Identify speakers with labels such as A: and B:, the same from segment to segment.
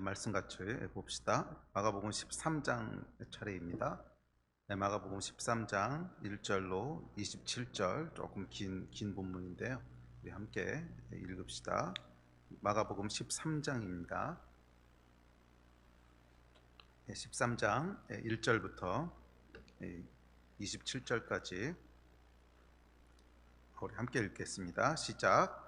A: 말씀 같이 봅시다. 마가복음 13장 차례입니다. 마가복음 13장 1절로 27절 조금 긴 본문인데요. 우리 함께 읽읍시다. 마가복음 13장입니다. 13장 1절부터 27절까지 우리 함께 읽겠습니다. 시작.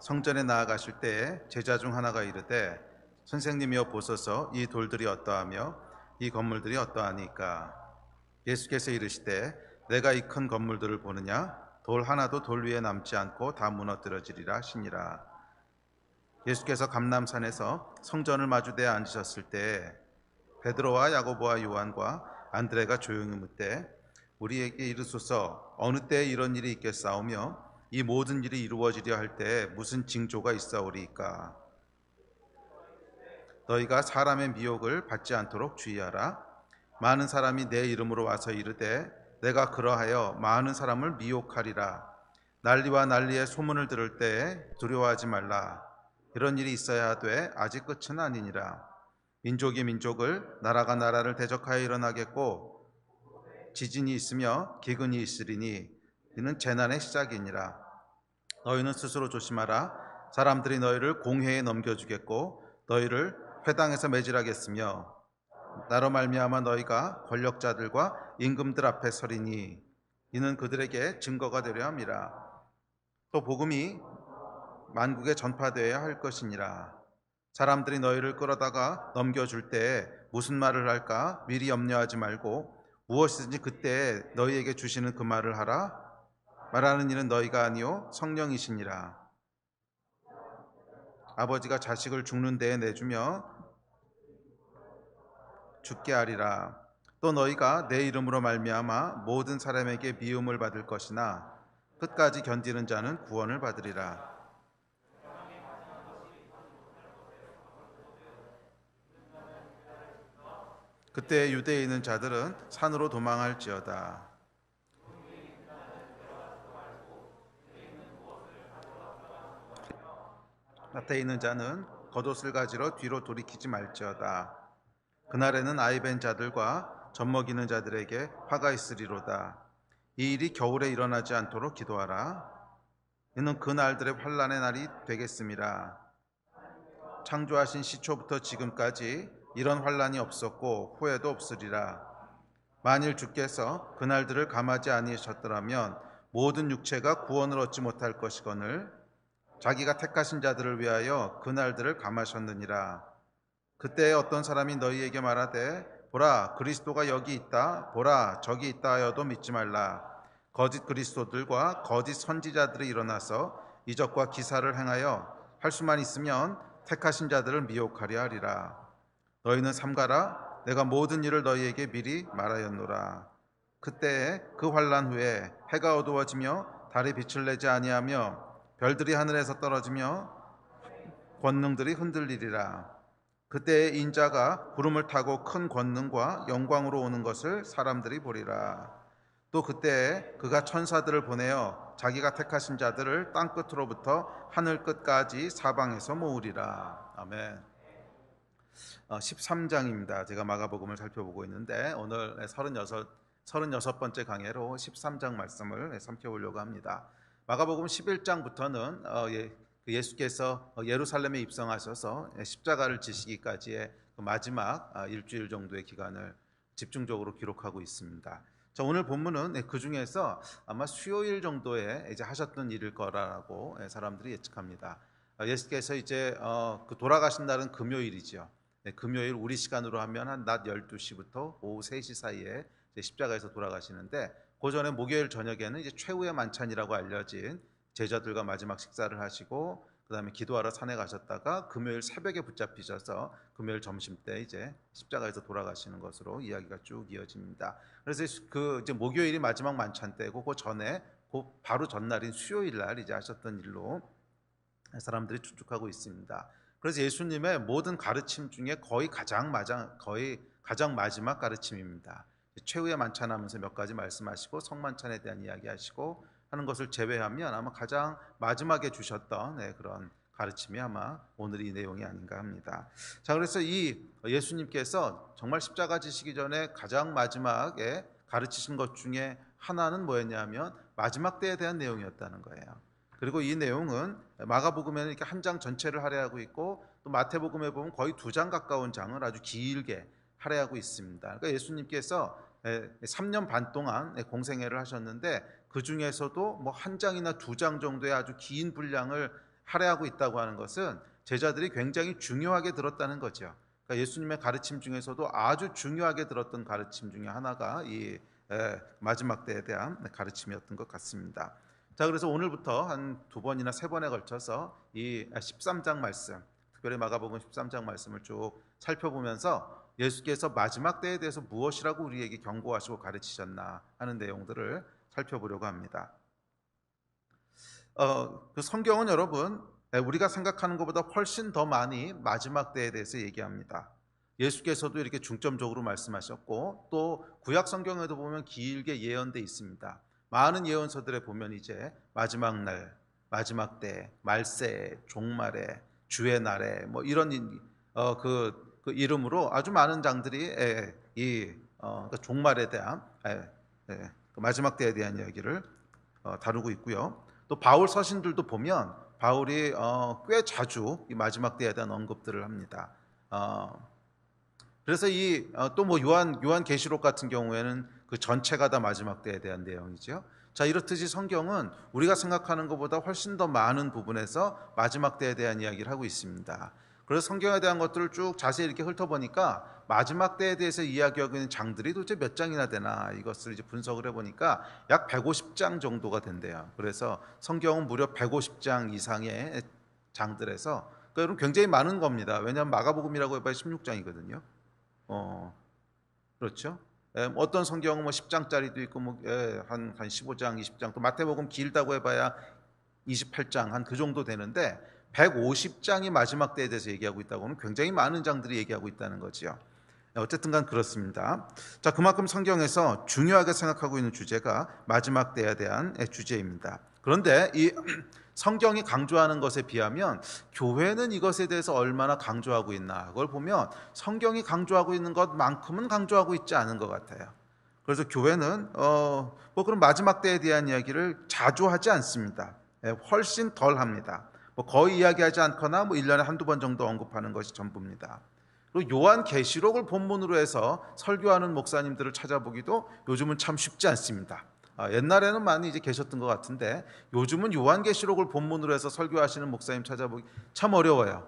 A: 성전에 나아가실 때 제자 중 하나가 이르되 선생님이여 보소서 이 돌들이 어떠하며 이 건물들이 어떠하니까. 예수께서 이르시되 내가 이 큰 건물들을 보느냐 돌 하나도 돌 위에 남지 않고 다 무너뜨려지리라 하시니라. 예수께서 감람산에서 성전을 마주대어 앉으셨을 때 베드로와 야고보와 요한과 안드레가 조용히 묻되 우리에게 이르소서 어느 때에 이런 일이 있겠사오며 이 모든 일이 이루어지려 할 때 무슨 징조가 있사오리이까. 너희가 사람의 미혹을 받지 않도록 주의하라. 많은 사람이 내 이름으로 와서 이르되 내가 그러하여 많은 사람을 미혹하리라. 난리와 난리의 소문을 들을 때에 두려워하지 말라. 이런 일이 있어야 하되 아직 끝은 아니니라. 민족이 민족을 나라가 나라를 대적하여 일어나겠고 지진이 있으며 기근이 있으리니 이는 재난의 시작이니라. 너희는 스스로 조심하라. 사람들이 너희를 공회에 넘겨주겠고 너희를 회당에서 매질하겠으며 나로 말미암아 너희가 권력자들과 임금들 앞에 서리니 이는 그들에게 증거가 되려 함이라. 또 복음이 만국에 전파되어야 할 것이니라. 사람들이 너희를 끌어다가 넘겨줄 때에 무슨 말을 할까 미리 염려하지 말고 무엇이든지 그때에 너희에게 주시는 그 말을 하라. 말하는 이는 너희가 아니요 성령이시니라. 아버지가 자식을 죽는 데에 내주며 죽게 하리라. 또 너희가 내 이름으로 말미암아 모든 사람에게 미움을 받을 것이나 끝까지 견디는 자는 구원을 받으리라. 그때 유대에 있는 자들은 산으로 도망할지어다. 밭에 있는 자는 겉옷을 가지러 뒤로 돌이키지 말지어다. 그날에는 아이 벤 자들과 젖먹이는 자들에게 화가 있으리로다. 이 일이 겨울에 일어나지 않도록 기도하라. 이는 그 날들의 환난의 날이 되겠음이라. 창조하신 시초부터 지금까지 이런 환난이 없었고 후에도 없으리라. 만일 주께서 그 날들을 감하지 아니하셨더라면 모든 육체가 구원을 얻지 못할 것이거늘 자기가 택하신 자들을 위하여 그 날들을 감하셨느니라. 그때 어떤 사람이 너희에게 말하되 보라 그리스도가 여기 있다 보라 저기 있다 하여도 믿지 말라. 거짓 그리스도들과 거짓 선지자들이 일어나서 이적과 기사를 행하여 할 수만 있으면 택하신 자들을 미혹하려 하리라. 너희는 삼가라. 내가 모든 일을 너희에게 미리 말하였노라. 그때에 그 환난 후에 해가 어두워지며 달이 빛을 내지 아니하며 별들이 하늘에서 떨어지며 권능들이 흔들리리라. 그때에 인자가 구름을 타고 큰 권능과 영광으로 오는 것을 사람들이 보리라. 또 그때에 그가 천사들을 보내어 자기가 택하신 자들을 땅 끝으로부터 하늘 끝까지 사방에서 모으리라. 아멘. 13장입니다. 제가 마가복음을 살펴보고 있는데 오늘 36번째 강해로 13장 말씀을 살펴보려고 합니다. 마가복음 11장부터는 예수께서 예루살렘에 입성하셔서 십자가를 지시기까지의 마지막 일주일 정도의 기간을 집중적으로 기록하고 있습니다. 자, 오늘 본문은 그 중에서 아마 수요일 정도에 이제 하셨던 일일 거라고 사람들이 예측합니다. 예수께서 이제 돌아가신 날은 금요일이죠. 금요일 우리 시간으로 하면 한 낮 12시부터 오후 3시 사이에 십자가에서 돌아가시는데 그 전에 목요일 저녁에는 이제 최후의 만찬이라고 알려진 제자들과 마지막 식사를 하시고 그 다음에 기도하러 산에 가셨다가 금요일 새벽에 붙잡히셔서 금요일 점심 때 이제 십자가에서 돌아가시는 것으로 이야기가 쭉 이어집니다. 그래서 이제 목요일이 마지막 만찬 때고 그 전에 그 바로 전날인 수요일 날 이제 하셨던 일로 사람들이 추측하고 있습니다. 그래서 예수님의 모든 가르침 중에 거의 가장 마지막 가르침입니다. 최후의 만찬하면서 몇 가지 말씀하시고 성만찬에 대한 이야기하시고 하는 것을 제외하면 아마 가장 마지막에 주셨던 그런 가르침이 아마 오늘 이 내용이 아닌가 합니다. 자, 그래서 이 예수님께서 정말 십자가 지시기 전에 가장 마지막에 가르치신 것 중에 하나는 뭐였냐면 마지막 때에 대한 내용이었다는 거예요. 그리고 이 내용은 마가복음에는 이렇게 한 장 전체를 할애하고 있고, 또 마태복음에 보면 거의 2장 가까운 장을 아주 길게 할애하고 있습니다. 그러니까 예수님께서 3년 반 동안 공생애를 하셨는데 그 중에서도 뭐 한 장이나 2장 정도의 아주 긴 분량을 할애하고 있다고 하는 것은 제자들이 굉장히 중요하게 들었다는 거죠. 그러니까 예수님의 가르침 중에서도 아주 중요하게 들었던 가르침 중에 하나가 이 마지막 때에 대한 가르침이었던 것 같습니다. 자, 그래서 오늘부터 한 2번이나 3번에 걸쳐서 이 13장 말씀, 특별히 마가복음 13장 말씀을 쭉 살펴보면서 예수께서 마지막 때에 대해서 무엇이라고 우리에게 경고하시고 가르치셨나 하는 내용들을 살펴보려고 합니다. 그 성경은 여러분 우리가 생각하는 것보다 훨씬 더 많이 마지막 때에 대해서 얘기합니다. 예수께서도 이렇게 중점적으로 말씀하셨고, 또 구약 성경에도 보면 길게 예언돼 있습니다. 많은 예언서들에 보면 이제 마지막 날, 마지막 때, 말세, 종말에, 주의 날에 뭐 이런 그 이름으로 아주 많은 장들이 이 종말에 대한 그 마지막 때에 대한 이야기를 다루고 있고요. 또 바울 서신들도 보면 바울이 꽤 자주 이 마지막 때에 대한 언급들을 합니다. 그래서 이 또 뭐 요한계시록 같은 경우에는 그 전체가 다 마지막 때에 대한 내용이죠. 자, 이렇듯이 성경은 우리가 생각하는 것보다 훨씬 더 많은 부분에서 마지막 때에 대한 이야기를 하고 있습니다. 그래서 성경에 대한 것들을 쭉 자세히 이렇게 훑어보니까 마지막 때에 대해서 이야기하고 있는 장들이 도대체 몇 장이나 되나, 이것을 이제 분석을 해보니까 약 150장 정도가 된대요. 그래서 성경은 무려 150장 이상의 장들에서, 그러니까 여러분 굉장히 많은 겁니다. 왜냐하면 마가복음이라고 해봐야 16장이거든요. 그렇죠? 어떤 성경은 뭐 10장짜리도 있고 한 15장, 20장, 또 마태복음 길다고 해봐야 28장 한 그 정도 되는데 150장이 마지막 때에 대해서 얘기하고 있다고 하면 굉장히 많은 장들이 얘기하고 있다는 거죠. 어쨌든 간 그렇습니다. 자, 그만큼 성경에서 중요하게 생각하고 있는 주제가 마지막 때에 대한 주제입니다. 그런데 이 성경이 강조하는 것에 비하면 교회는 이것에 대해서 얼마나 강조하고 있나, 그걸 보면 성경이 강조하고 있는 것만큼은 강조하고 있지 않은 것 같아요. 그래서 교회는 뭐 그런 마지막 때에 대한 이야기를 자주 하지 않습니다. 훨씬 덜 합니다. 뭐 거의 이야기하지 않거나 뭐 1년에 한두 번 정도 언급하는 것이 전부입니다. 그리고 요한계시록을 본문으로 해서 설교하는 목사님들을 찾아보기도 요즘은 참 쉽지 않습니다. 옛날에는 많이 이제 계셨던 것 같은데 요즘은 요한계시록을 본문으로 해서 설교하시는 목사님 찾아보기 참 어려워요.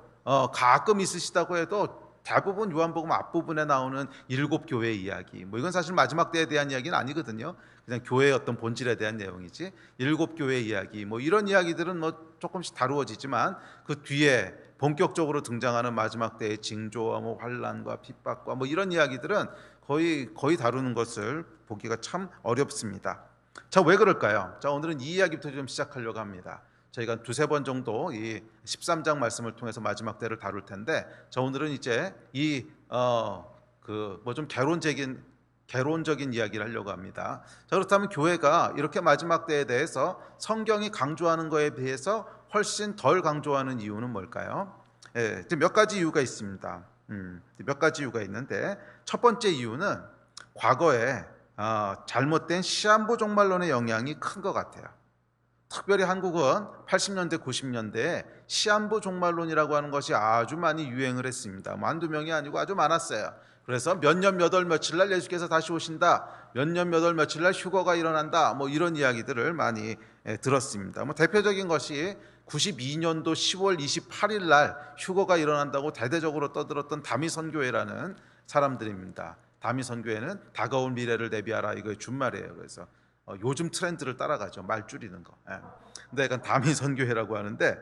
A: 가끔 있으시다고 해도 대부분 요한복음 앞부분에 나오는 7교회 이야기, 뭐 이건 사실 마지막 때에 대한 이야기는 아니거든요. 그냥 교회의 어떤 본질에 대한 내용이지, 7교회 이야기 뭐 이런 이야기들은 뭐 조금씩 다루어지지만 그 뒤에 본격적으로 등장하는 마지막 때의 징조와 뭐 환난과 핍박과 뭐 이런 이야기들은 거의 다루는 것을 보기가 참 어렵습니다. 자, 왜 그럴까요? 자, 오늘은 이 이야기부터 좀 시작하려고 합니다. 저희가 2-3번 정도 이 13장 말씀을 통해서 마지막 때를 다룰 텐데, 자, 오늘은 이제 이 뭐 좀 개론적인 이야기를 하려고 합니다. 자, 그렇다면 교회가 이렇게 마지막 때에 대해서 성경이 강조하는 것에 비해서 훨씬 덜 강조하는 이유는 뭘까요? 몇 가지 이유가 있습니다. 몇 가지 이유가 있는데, 첫 번째 이유는 과거에 잘못된 시한부 종말론의 영향이 큰 것 같아요. 특별히 한국은 80년대, 90년대에 시한부 종말론이라고 하는 것이 아주 많이 유행을 했습니다. 한두 명이 아니고 아주 많았어요. 그래서 몇 년 몇 월 며칠 날 예수께서 다시 오신다, 몇 년 몇 월 며칠 날 휴거가 일어난다, 뭐 이런 이야기들을 많이 들었습니다. 뭐 대표적인 것이 92년도 10월 28일 날 휴거가 일어난다고 대대적으로 떠들었던 다미선교회라는 사람들입니다. 다미선교회는 다가올 미래를 대비하라, 이거의 준말이에요. 그래서 요즘 트렌드를 따라가죠. 말 줄이는 거. 근데 약간 다미선교회라고 하는데,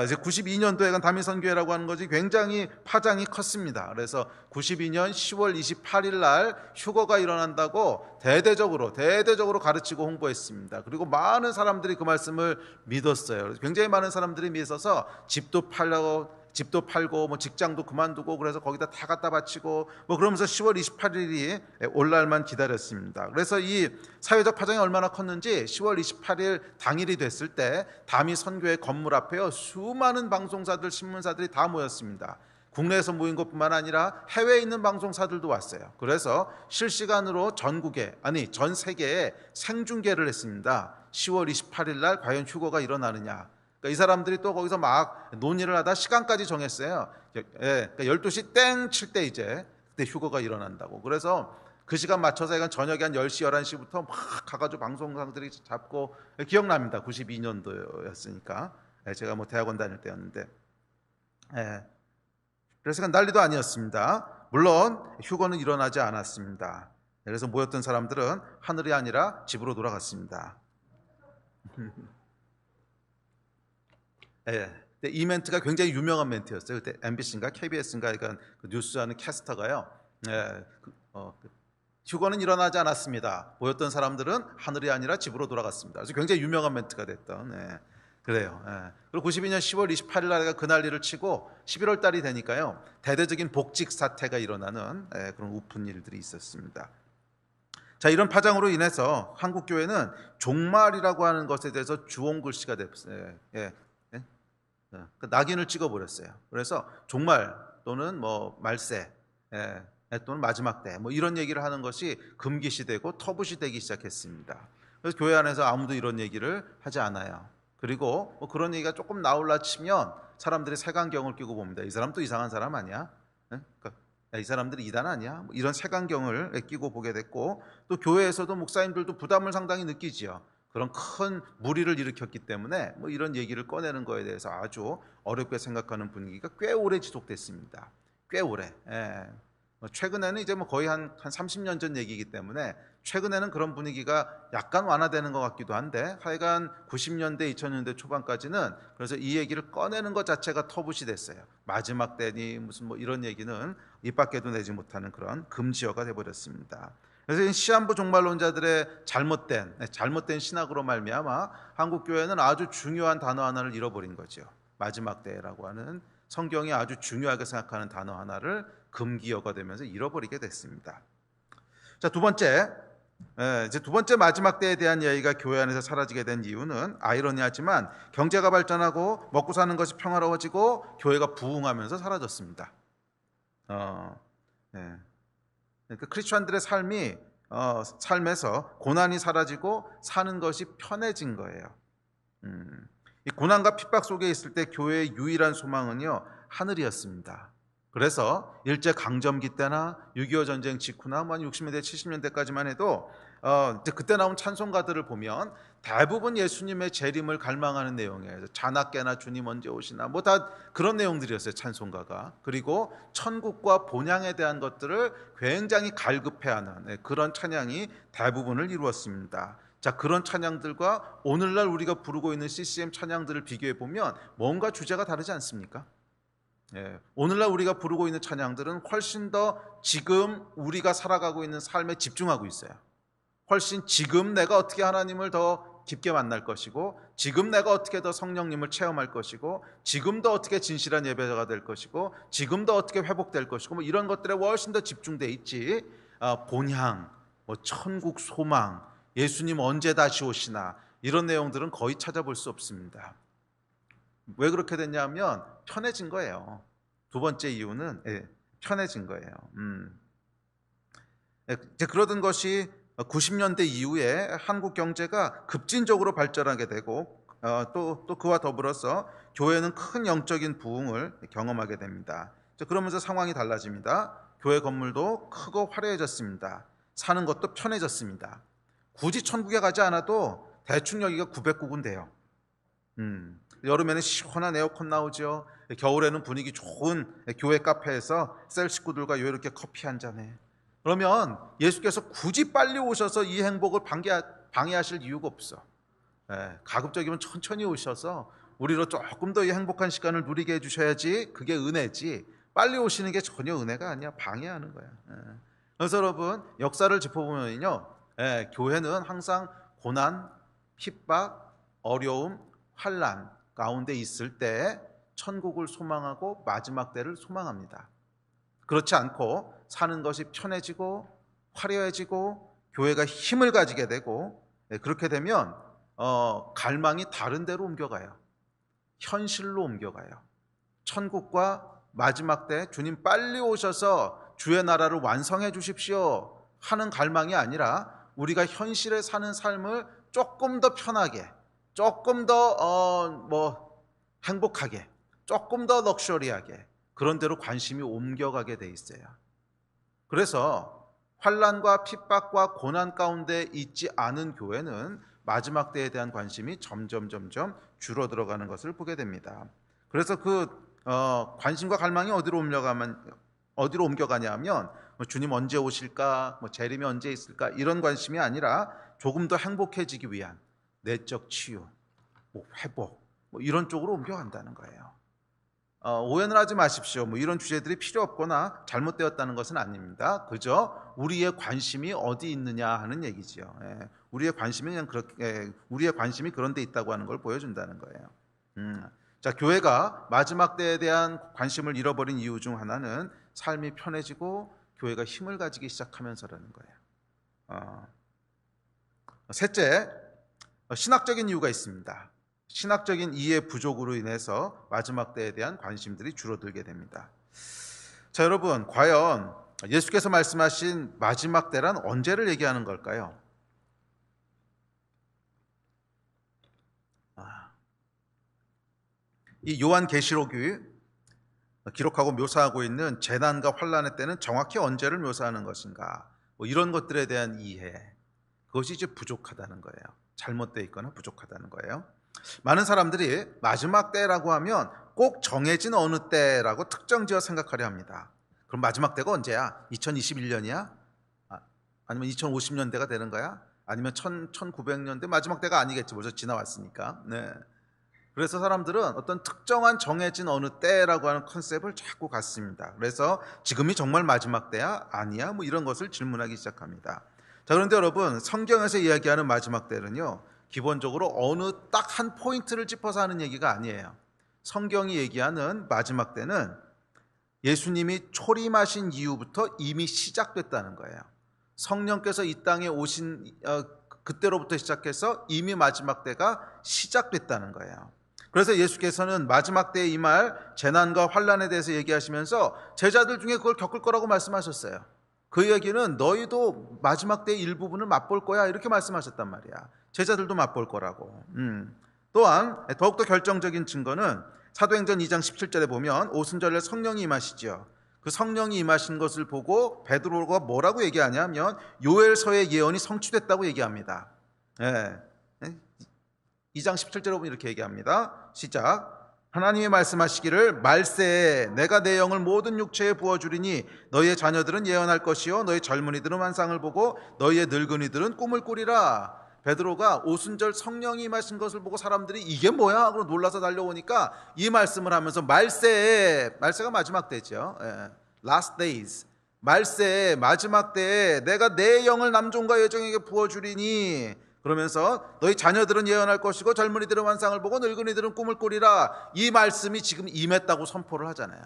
A: 이제 92년도에 약간 다미선교회라고 하는 것이 굉장히 파장이 컸습니다. 그래서 92년 10월 28일 날 휴거가 일어난다고 대대적으로 가르치고 홍보했습니다. 그리고 많은 사람들이 그 말씀을 믿었어요. 굉장히 많은 사람들이 믿어서 집도 팔려고 집도 팔고 뭐 직장도 그만두고 그래서 거기다 다 갖다 바치고 뭐 그러면서 10월 28일이 올 날만 기다렸습니다. 그래서 이 사회적 파장이 얼마나 컸는지 10월 28일 당일이 됐을 때 다미 선교회 건물 앞에요, 수많은 방송사들, 신문사들이 다 모였습니다. 국내에서 모인 것뿐만 아니라 해외에 있는 방송사들도 왔어요. 그래서 실시간으로 전 세계에 생중계를 했습니다. 10월 28일 날 과연 휴거가 일어나느냐. 그러니까 이 사람들이 또 거기서 막 논의를 하다 시간까지 정했어요. 그러니까 12시 땡 칠 때 이제 그때 휴거가 일어난다고. 그래서 그 시간 맞춰서 약간 저녁에 한 10시, 11시부터 막 가가지고 방송사들이 잡고, 기억납니다. 92년도였으니까. 제가 뭐 대학원 다닐 때였는데. 그래서 난리도 아니었습니다. 물론 휴거는 일어나지 않았습니다. 그래서 모였던 사람들은 하늘이 아니라 집으로 돌아갔습니다. 이 멘트가 굉장히 유명한 멘트였어요. 그때 MBC인가 KBS인가 그 뉴스하는 캐스터가요, 휴거는 일어나지 않았습니다. 모였던 사람들은 하늘이 아니라 집으로 돌아갔습니다. 그래서 굉장히 유명한 멘트가 됐던, 그래요. 그리고 92년 10월 28일 날가 그 난리를 치고 11월 달이 되니까요, 대대적인 복직 사태가 일어나는 그런 우픈 일들이 있었습니다. 자, 이런 파장으로 인해서 한국 교회는 종말이라고 하는 것에 대해서 주홍글씨가 됐어요. 낙인을 찍어버렸어요. 그래서 종말 또는 뭐 말세 또는 마지막 때 뭐 이런 얘기를 하는 것이 금기시되고 터부시되기 시작했습니다. 그래서 교회 안에서 아무도 이런 얘기를 하지 않아요. 그리고 뭐 그런 얘기가 조금 나올라 치면 사람들이 색안경을 끼고 봅니다. 이 사람 또 이상한 사람 아니야? 그러니까 이 사람들이 이단 아니야? 뭐 이런 색안경을 끼고 보게 됐고, 또 교회에서도 목사님들도 부담을 상당히 느끼지요. 그런 큰 무리를 일으켰기 때문에 뭐 이런 얘기를 꺼내는 거에 대해서 아주 어렵게 생각하는 분위기가 꽤 오래 지속됐습니다. 꽤 오래. 최근에는 이제 뭐 거의 한 30년 전 얘기이기 때문에 최근에는 그런 분위기가 약간 완화되는 것 같기도 한데, 하여간 90년대 2000년대 초반까지는 그래서 이 얘기를 꺼내는 것 자체가 터부시 됐어요. 마지막 때니 무슨 뭐 이런 얘기는 입 밖에도 내지 못하는 그런 금지어가 돼버렸습니다. 그래서 시한부 종말론자들의 잘못된 신학으로 말미암아 한국 교회는 아주 중요한 단어 하나를 잃어버린 거죠. 마지막 때라고 하는 성경이 아주 중요하게 생각하는 단어 하나를 금기어가 되면서 잃어버리게 됐습니다. 자, 두 번째 마지막 때에 대한 이야기가 교회 안에서 사라지게 된 이유는 아이러니하지만 경제가 발전하고 먹고 사는 것이 평화로워지고 교회가 부흥하면서 사라졌습니다. 그러니까 크리스천들의 삶에서 고난이 사라지고 사는 것이 편해진 거예요. 이 고난과 핍박 속에 있을 때 교회의 유일한 소망은요, 하늘이었습니다. 그래서 일제 강점기 때나 6.25 전쟁 직후나 60년대 70년대까지만 해도 이제 그때 나온 찬송가들을 보면 대부분 예수님의 재림을 갈망하는 내용이에요. 자나깨나 주님 언제 오시나 뭐 다 그런 내용들이었어요, 찬송가가. 그리고 천국과 본향에 대한 것들을 굉장히 갈급해하는 그런 찬양이 대부분을 이루었습니다. 자, 그런 찬양들과 오늘날 우리가 부르고 있는 CCM 찬양들을 비교해 보면 뭔가 주제가 다르지 않습니까? 오늘날 우리가 부르고 있는 찬양들은 훨씬 더 지금 우리가 살아가고 있는 삶에 집중하고 있어요. 훨씬 지금 내가 어떻게 하나님을 더 깊게 만날 것이고, 지금 내가 어떻게 더 성령님을 체험할 것이고, 지금 더 어떻게 진실한 예배자가 될 것이고, 지금 더 어떻게 회복될 것이고, 뭐 이런 것들에 훨씬 더 집중돼 있지, 본향, 뭐 천국 소망, 예수님 언제 다시 오시나 이런 내용들은 거의 찾아볼 수 없습니다. 왜 그렇게 됐냐면 편해진 거예요. 두 번째 이유는 편해진 거예요. 이제 그러던 것이 90년대 이후에 한국 경제가 급진적으로 발전하게 되고, 또 그와 더불어서 교회는 큰 영적인 부흥을 경험하게 됩니다. 그러면서 상황이 달라집니다. 교회 건물도 크고 화려해졌습니다. 사는 것도 편해졌습니다. 굳이 천국에 가지 않아도 대충 여기가 900국은 돼요. 여름에는 시원한 에어컨 나오죠. 겨울에는 분위기 좋은 교회 카페에서 셀 식구들과 이렇게 커피 한 잔해. 그러면 예수께서 굳이 빨리 오셔서 이 행복을 방해하실 이유가 없어. 가급적이면 천천히 오셔서 우리로 조금 더 이 행복한 시간을 누리게 해주셔야지 그게 은혜지, 빨리 오시는 게 전혀 은혜가 아니야. 방해하는 거야. 그래서 여러분, 역사를 짚어보면요, 교회는 항상 고난, 핍박, 어려움, 환난 가운데 있을 때 천국을 소망하고 마지막 때를 소망합니다. 그렇지 않고 사는 것이 편해지고 화려해지고 교회가 힘을 가지게 되고, 그렇게 되면 갈망이 다른 데로 옮겨가요. 현실로 옮겨가요. 천국과 마지막 때 주님 빨리 오셔서 주의 나라를 완성해 주십시오 하는 갈망이 아니라, 우리가 현실에 사는 삶을 조금 더 편하게, 조금 더 행복하게, 조금 더 럭셔리하게, 그런 대로 관심이 옮겨가게 돼 있어요. 그래서 환난과 핍박과 고난 가운데 있지 않은 교회는 마지막 때에 대한 관심이 점점 줄어들어가는 것을 보게 됩니다. 그래서 관심과 갈망이 어디로 옮겨가냐 하면, 주님 언제 오실까, 재림이 언제 있을까, 이런 관심이 아니라 조금 더 행복해지기 위한 내적 치유, 회복, 이런 쪽으로 옮겨간다는 거예요. 오해는 하지 마십시오. 이런 주제들이 필요 없거나 잘못되었다는 것은 아닙니다. 그저 우리의 관심이 어디 있느냐 하는 얘기지요. 우리의 관심이 우리의 관심이 그런 데 있다고 하는 걸 보여준다는 거예요. 자, 교회가 마지막 때에 대한 관심을 잃어버린 이유 중 하나는 삶이 편해지고 교회가 힘을 가지기 시작하면서라는 거예요. 셋째, 신학적인 이유가 있습니다. 신학적인 이해 부족으로 인해서 마지막 때에 대한 관심들이 줄어들게 됩니다. 자, 여러분, 과연 예수께서 말씀하신 마지막 때란 언제를 얘기하는 걸까요? 이 요한계시록이 기록하고 묘사하고 있는 재난과 환난의 때는 정확히 언제를 묘사하는 것인가, 이런 것들에 대한 이해, 그것이 이제 부족하다는 거예요. 잘못되어 있거나 부족하다는 거예요. 많은 사람들이 마지막 때라고 하면 꼭 정해진 어느 때라고 특정지어 생각하려 합니다. 그럼 마지막 때가 언제야? 2021년이야? 아니면 2050년대가 되는 거야? 아니면 1900년대? 마지막 때가 아니겠지, 벌써 지나왔으니까. 네. 그래서 사람들은 어떤 특정한 정해진 어느 때라고 하는 컨셉을 자꾸 갖습니다. 그래서 지금이 정말 마지막 때야? 아니야? 이런 것을 질문하기 시작합니다. 자, 그런데 여러분, 성경에서 이야기하는 마지막 때는요, 기본적으로 어느 딱 한 포인트를 짚어서 하는 얘기가 아니에요. 성경이 얘기하는 마지막 때는 예수님이 초림하신 이후부터 이미 시작됐다는 거예요. 성령께서 이 땅에 오신 그때로부터 시작해서 이미 마지막 때가 시작됐다는 거예요. 그래서 예수께서는 마지막 때에 임할 재난과 환난에 대해서 얘기하시면서 제자들 중에 그걸 겪을 거라고 말씀하셨어요. 그 얘기는 너희도 마지막 때의 일부분을 맛볼 거야, 이렇게 말씀하셨단 말이야. 제자들도 맛볼 거라고. 또한 더욱더 결정적인 증거는 사도행전 2장 17절에 보면 오순절에 성령이 임하시죠. 그 성령이 임하신 것을 보고 베드로가 뭐라고 얘기하냐면 요엘서의 예언이 성취됐다고 얘기합니다. 2장 17절에 보면 이렇게 얘기합니다. 시작. 하나님이 말씀하시기를 말세에 내가 내 영을 모든 육체에 부어주리니 너희의 자녀들은 예언할 것이요 너희 젊은이들은 환상을 보고 너희의 늙은이들은 꿈을 꾸리라. 베드로가 오순절 성령이 임하신 것을 보고 사람들이 이게 뭐야 하고 놀라서 달려오니까 이 말씀을 하면서 말세가 마지막 때죠. Last days. 말세에 마지막 때에 내가 내 영을 남종과 여종에게 부어주리니, 그러면서 너희 자녀들은 예언할 것이고 젊은이들은 환상을 보고 늙은이들은 꿈을 꾸리라. 이 말씀이 지금 임했다고 선포를 하잖아요.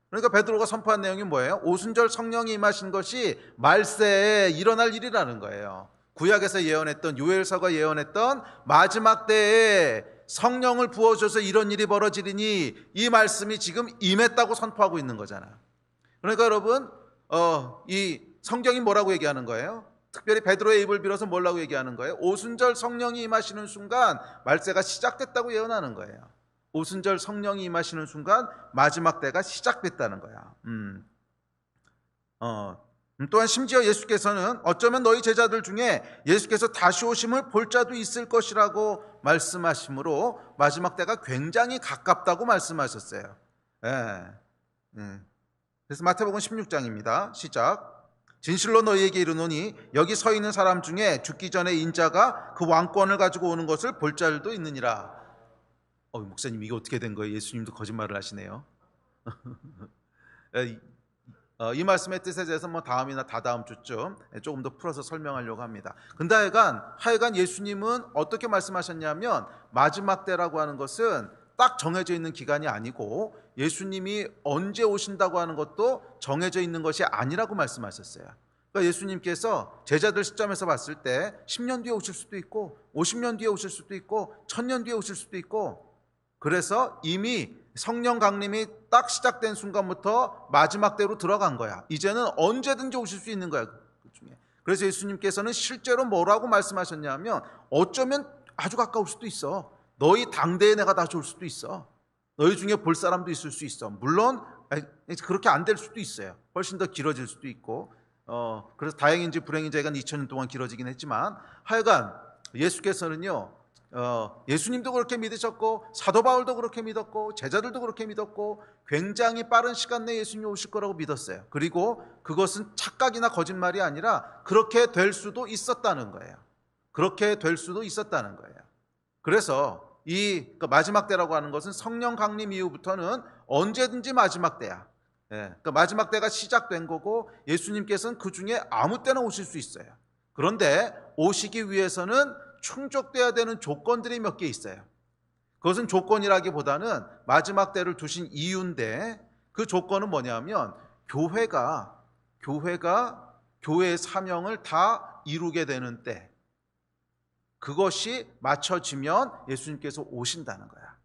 A: 그러니까 베드로가 선포한 내용이 뭐예요? 오순절 성령이 임하신 것이 말세에 일어날 일이라는 거예요. 구약에서 예언했던, 요엘서가 예언했던 마지막 때에 성령을 부어줘서 이런 일이 벌어지리니 이 말씀이 지금 임했다고 선포하고 있는 거잖아요. 그러니까 여러분, 이 성경이 뭐라고 얘기하는 거예요? 특별히 베드로의 입을 빌어서 뭐라고 얘기하는 거예요? 오순절 성령이 임하시는 순간 말세가 시작됐다고 예언하는 거예요. 오순절 성령이 임하시는 순간 마지막 때가 시작됐다는 거야. 또한 심지어 예수께서는 어쩌면 너희 제자들 중에 예수께서 다시 오심을 볼 자도 있을 것이라고 말씀하시므로 마지막 때가 굉장히 가깝다고 말씀하셨어요. 그래서 마태복음 16장입니다. 시작. 진실로 너희에게 이르노니 여기 서 있는 사람 중에 죽기 전에 인자가 그 왕권을 가지고 오는 것을 볼 자들도 있느니라. 목사님, 이게 어떻게 된 거예요? 예수님도 거짓말을 하시네요. 이 말씀의 뜻에 대해서 다음이나 다다음 주쯤 조금 더 풀어서 설명하려고 합니다. 근데 하여간 예수님은 어떻게 말씀하셨냐면 마지막 때라고 하는 것은 딱 정해져 있는 기간이 아니고 예수님이 언제 오신다고 하는 것도 정해져 있는 것이 아니라고 말씀하셨어요. 그러니까 예수님께서 제자들 시점에서 봤을 때 10년 뒤에 오실 수도 있고 50년 뒤에 오실 수도 있고 1000년 뒤에 오실 수도 있고, 그래서 이미 성령 강림이 딱 시작된 순간부터 마지막 때로 들어간 거야. 이제는 언제든지 오실 수 있는 거야. 그 중에. 그래서 예수님께서는 실제로 뭐라고 말씀하셨냐면 어쩌면 아주 가까울 수도 있어. 너희 당대에 내가 다시 올 수도 있어. 너희 중에 볼 사람도 있을 수 있어. 물론 그렇게 안 될 수도 있어요. 훨씬 더 길어질 수도 있고, 그래서 다행인지 불행인지 2000년 동안 길어지긴 했지만, 하여간 예수께서는요, 예수님도 그렇게 믿으셨고 사도 바울도 그렇게 믿었고 제자들도 그렇게 믿었고 굉장히 빠른 시간 내에 예수님이 오실 거라고 믿었어요. 그리고 그것은 착각이나 거짓말이 아니라 그렇게 될 수도 있었다는 거예요. 그렇게 될 수도 있었다는 거예요. 그래서 그러니까 마지막 때라고 하는 것은 성령 강림 이후부터는 언제든지 마지막 때야. 그러니까 마지막 때가 시작된 거고 예수님께서는 그 중에 아무 때나 오실 수 있어요. 그런데 오시기 위해서는 충족돼야 되는 조건들이 몇 개 있어요. 그것은 조건이라기보다는 마지막 때를 두신 이유인데, 그 조건은 뭐냐면 교회가 교회의 사명을 다 이루게 되는 때, 그것이 맞춰지면 예수님께서 오신다는 거야.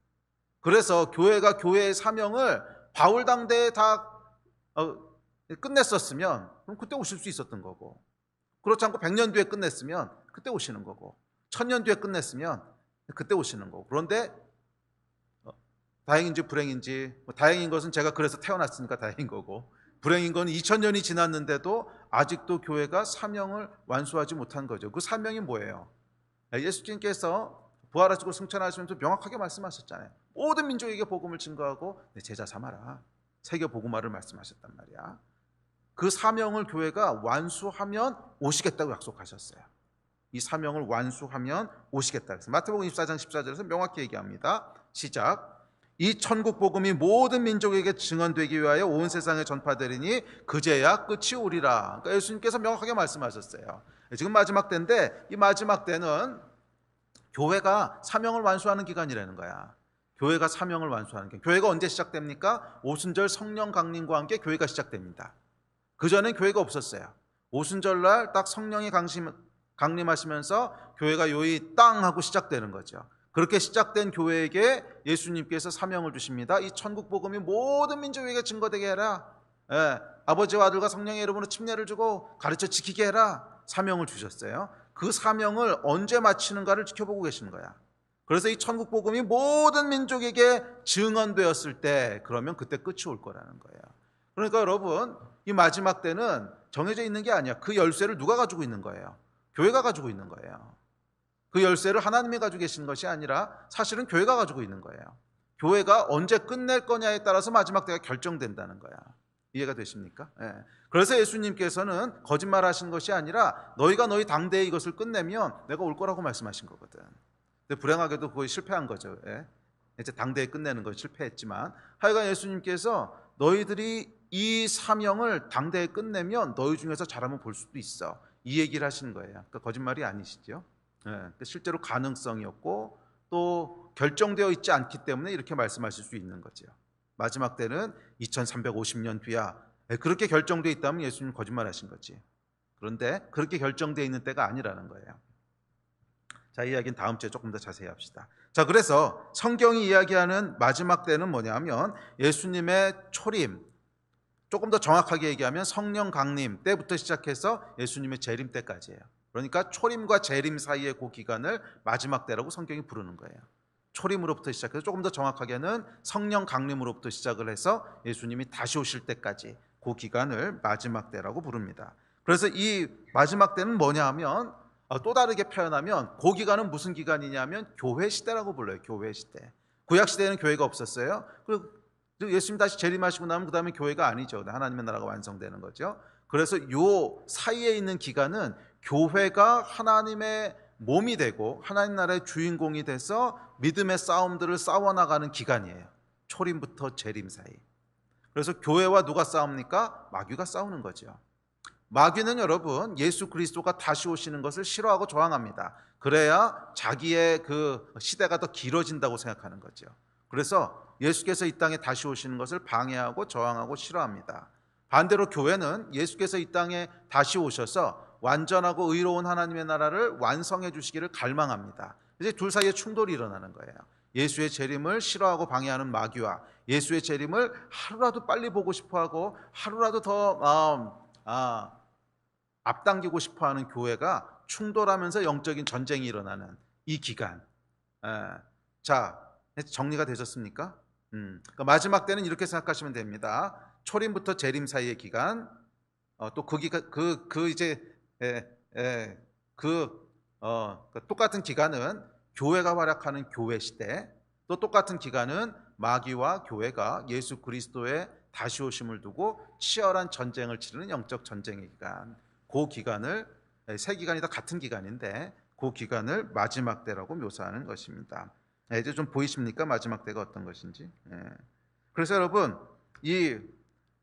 A: 그래서 교회가 교회의 사명을 바울 당대에 다 끝냈었으면 그럼 그때 오실 수 있었던 거고, 그렇지 않고 100년 뒤에 끝냈으면 그때 오시는 거고, 1000년 뒤에 끝냈으면 그때 오시는 거고. 그런데 다행인지 불행인지, 다행인 것은 제가 그래서 태어났으니까 다행인 거고, 불행인 건 2000년이 지났는데도 아직도 교회가 사명을 완수하지 못한 거죠. 그 사명이 뭐예요? 예수님께서 부활하시고 승천하시면서 명확하게 말씀하셨잖아요. 모든 민족에게 복음을 증거하고 내 제자 삼아라. 세계 복음화를 말씀하셨단 말이야. 그 사명을 교회가 완수하면 오시겠다고 약속하셨어요. 이 사명을 완수하면 오시겠다. 그래서 마태복음 24장 14절에서 명확히 얘기합니다. 시작. 이 천국 복음이 모든 민족에게 증언되기 위하여 온 세상에 전파되리니 그제야 끝이 오리라. 그러니까 예수님께서 명확하게 말씀하셨어요. 지금 마지막 때인데 이 마지막 때는 교회가 사명을 완수하는 기간이라는 거야. 교회가 사명을 완수하는 기간. 교회가 언제 시작됩니까? 오순절 성령 강림과 함께 교회가 시작됩니다. 그전엔 교회가 없었어요. 오순절날 딱 성령이 강림하시면서 교회가 요이 땅 하고 시작되는 거죠. 그렇게 시작된 교회에게 예수님께서 사명을 주십니다. 이 천국 복음이 모든 민족에게 증거되게 해라. 아버지와 아들과 성령의 이름으로 침례를 주고 가르쳐 지키게 해라. 사명을 주셨어요. 그 사명을 언제 마치는가를 지켜보고 계시는 거야. 그래서 이 천국 복음이 모든 민족에게 증언되었을 때, 그러면 그때 끝이 올 거라는 거예요. 그러니까 여러분, 이 마지막 때는 정해져 있는 게 아니야. 그 열쇠를 누가 가지고 있는 거예요? 교회가 가지고 있는 거예요. 그 열쇠를 하나님이 가지고 계시는 것이 아니라 사실은 교회가 가지고 있는 거예요. 교회가 언제 끝낼 거냐에 따라서 마지막 때가 결정된다는 거야. 이해가 되십니까? 그래서 예수님께서는 거짓말 하신 것이 아니라 너희가 너희 당대에 이것을 끝내면 내가 올 거라고 말씀하신 거거든. 근데 불행하게도 그거 실패한 거죠. 이제 당대에 끝내는 건 실패했지만, 하여간 예수님께서 너희들이 이 사명을 당대에 끝내면 너희 중에서 잘하면 볼 수도 있어. 이 얘기를 하시는 거예요. 그러니까 거짓말이 아니시죠. 실제로 가능성이었고 또 결정되어 있지 않기 때문에 이렇게 말씀하실 수 있는 거죠. 마지막 때는 2350년 뒤야. 그렇게 결정되어 있다면 예수님 거짓말 하신 거지. 그런데 그렇게 결정되어 있는 때가 아니라는 거예요. 자, 이 이야기는 다음 주에 조금 더 자세히 합시다. 자, 그래서 성경이 이야기하는 마지막 때는 뭐냐면 예수님의 초림, 조금 더 정확하게 얘기하면 성령 강림 때부터 시작해서 예수님의 재림 때까지예요. 그러니까 초림과 재림 사이의 그 기간을 마지막 때라고 성경이 부르는 거예요. 초림으로부터 시작해서 조금 더 정확하게는 성령 강림으로부터 시작을 해서 예수님이 다시 오실 때까지 그 기간을 마지막 때라고 부릅니다. 그래서 이 마지막 때는 뭐냐 하면, 또 다르게 표현하면 그 기간은 무슨 기간이냐면 교회 시대라고 불러요. 교회 시대. 구약 시대에는 교회가 없었어요. 그리고 예수님 다시 재림하시고 나면 그 다음에 교회가 아니죠. 하나님의 나라가 완성되는 거죠. 그래서 요 사이에 있는 기간은 교회가 하나님의 몸이 되고 하나님 나라의 주인공이 돼서 믿음의 싸움들을 싸워나가는 기간이에요. 초림부터 재림 사이. 그래서 교회와 누가 싸웁니까? 마귀가 싸우는 거죠. 마귀는 여러분 예수 그리스도가 다시 오시는 것을 싫어하고 저항합니다. 그래야 자기의 그 시대가 더 길어진다고 생각하는 거죠. 그래서 예수께서 이 땅에 다시 오시는 것을 방해하고 저항하고 싫어합니다. 반대로 교회는 예수께서 이 땅에 다시 오셔서 완전하고 의로운 하나님의 나라를 완성해 주시기를 갈망합니다. 이제 둘 사이에 충돌이 일어나는 거예요. 예수의 재림을 싫어하고 방해하는 마귀와 예수의 재림을 하루라도 빨리 보고 싶어하고 하루라도 더 앞당기고 싶어하는 교회가 충돌하면서 영적인 전쟁이 일어나는 이 기간. 자, 정리가 되셨습니까? 그러니까 마지막 때는 이렇게 생각하시면 됩니다. 초림부터 재림 사이의 기간, 또 그 기간, 똑같은 기간은 교회가 활약하는 교회 시대, 또 똑같은 기간은 마귀와 교회가 예수 그리스도의 다시 오심을 두고 치열한 전쟁을 치르는 영적 전쟁의 기간, 그 기간을, 세 기간이 다 같은 기간인데 그 기간을 마지막 때라고 묘사하는 것입니다. 이제 좀 보이십니까? 마지막 때가 어떤 것인지. 그래서 여러분,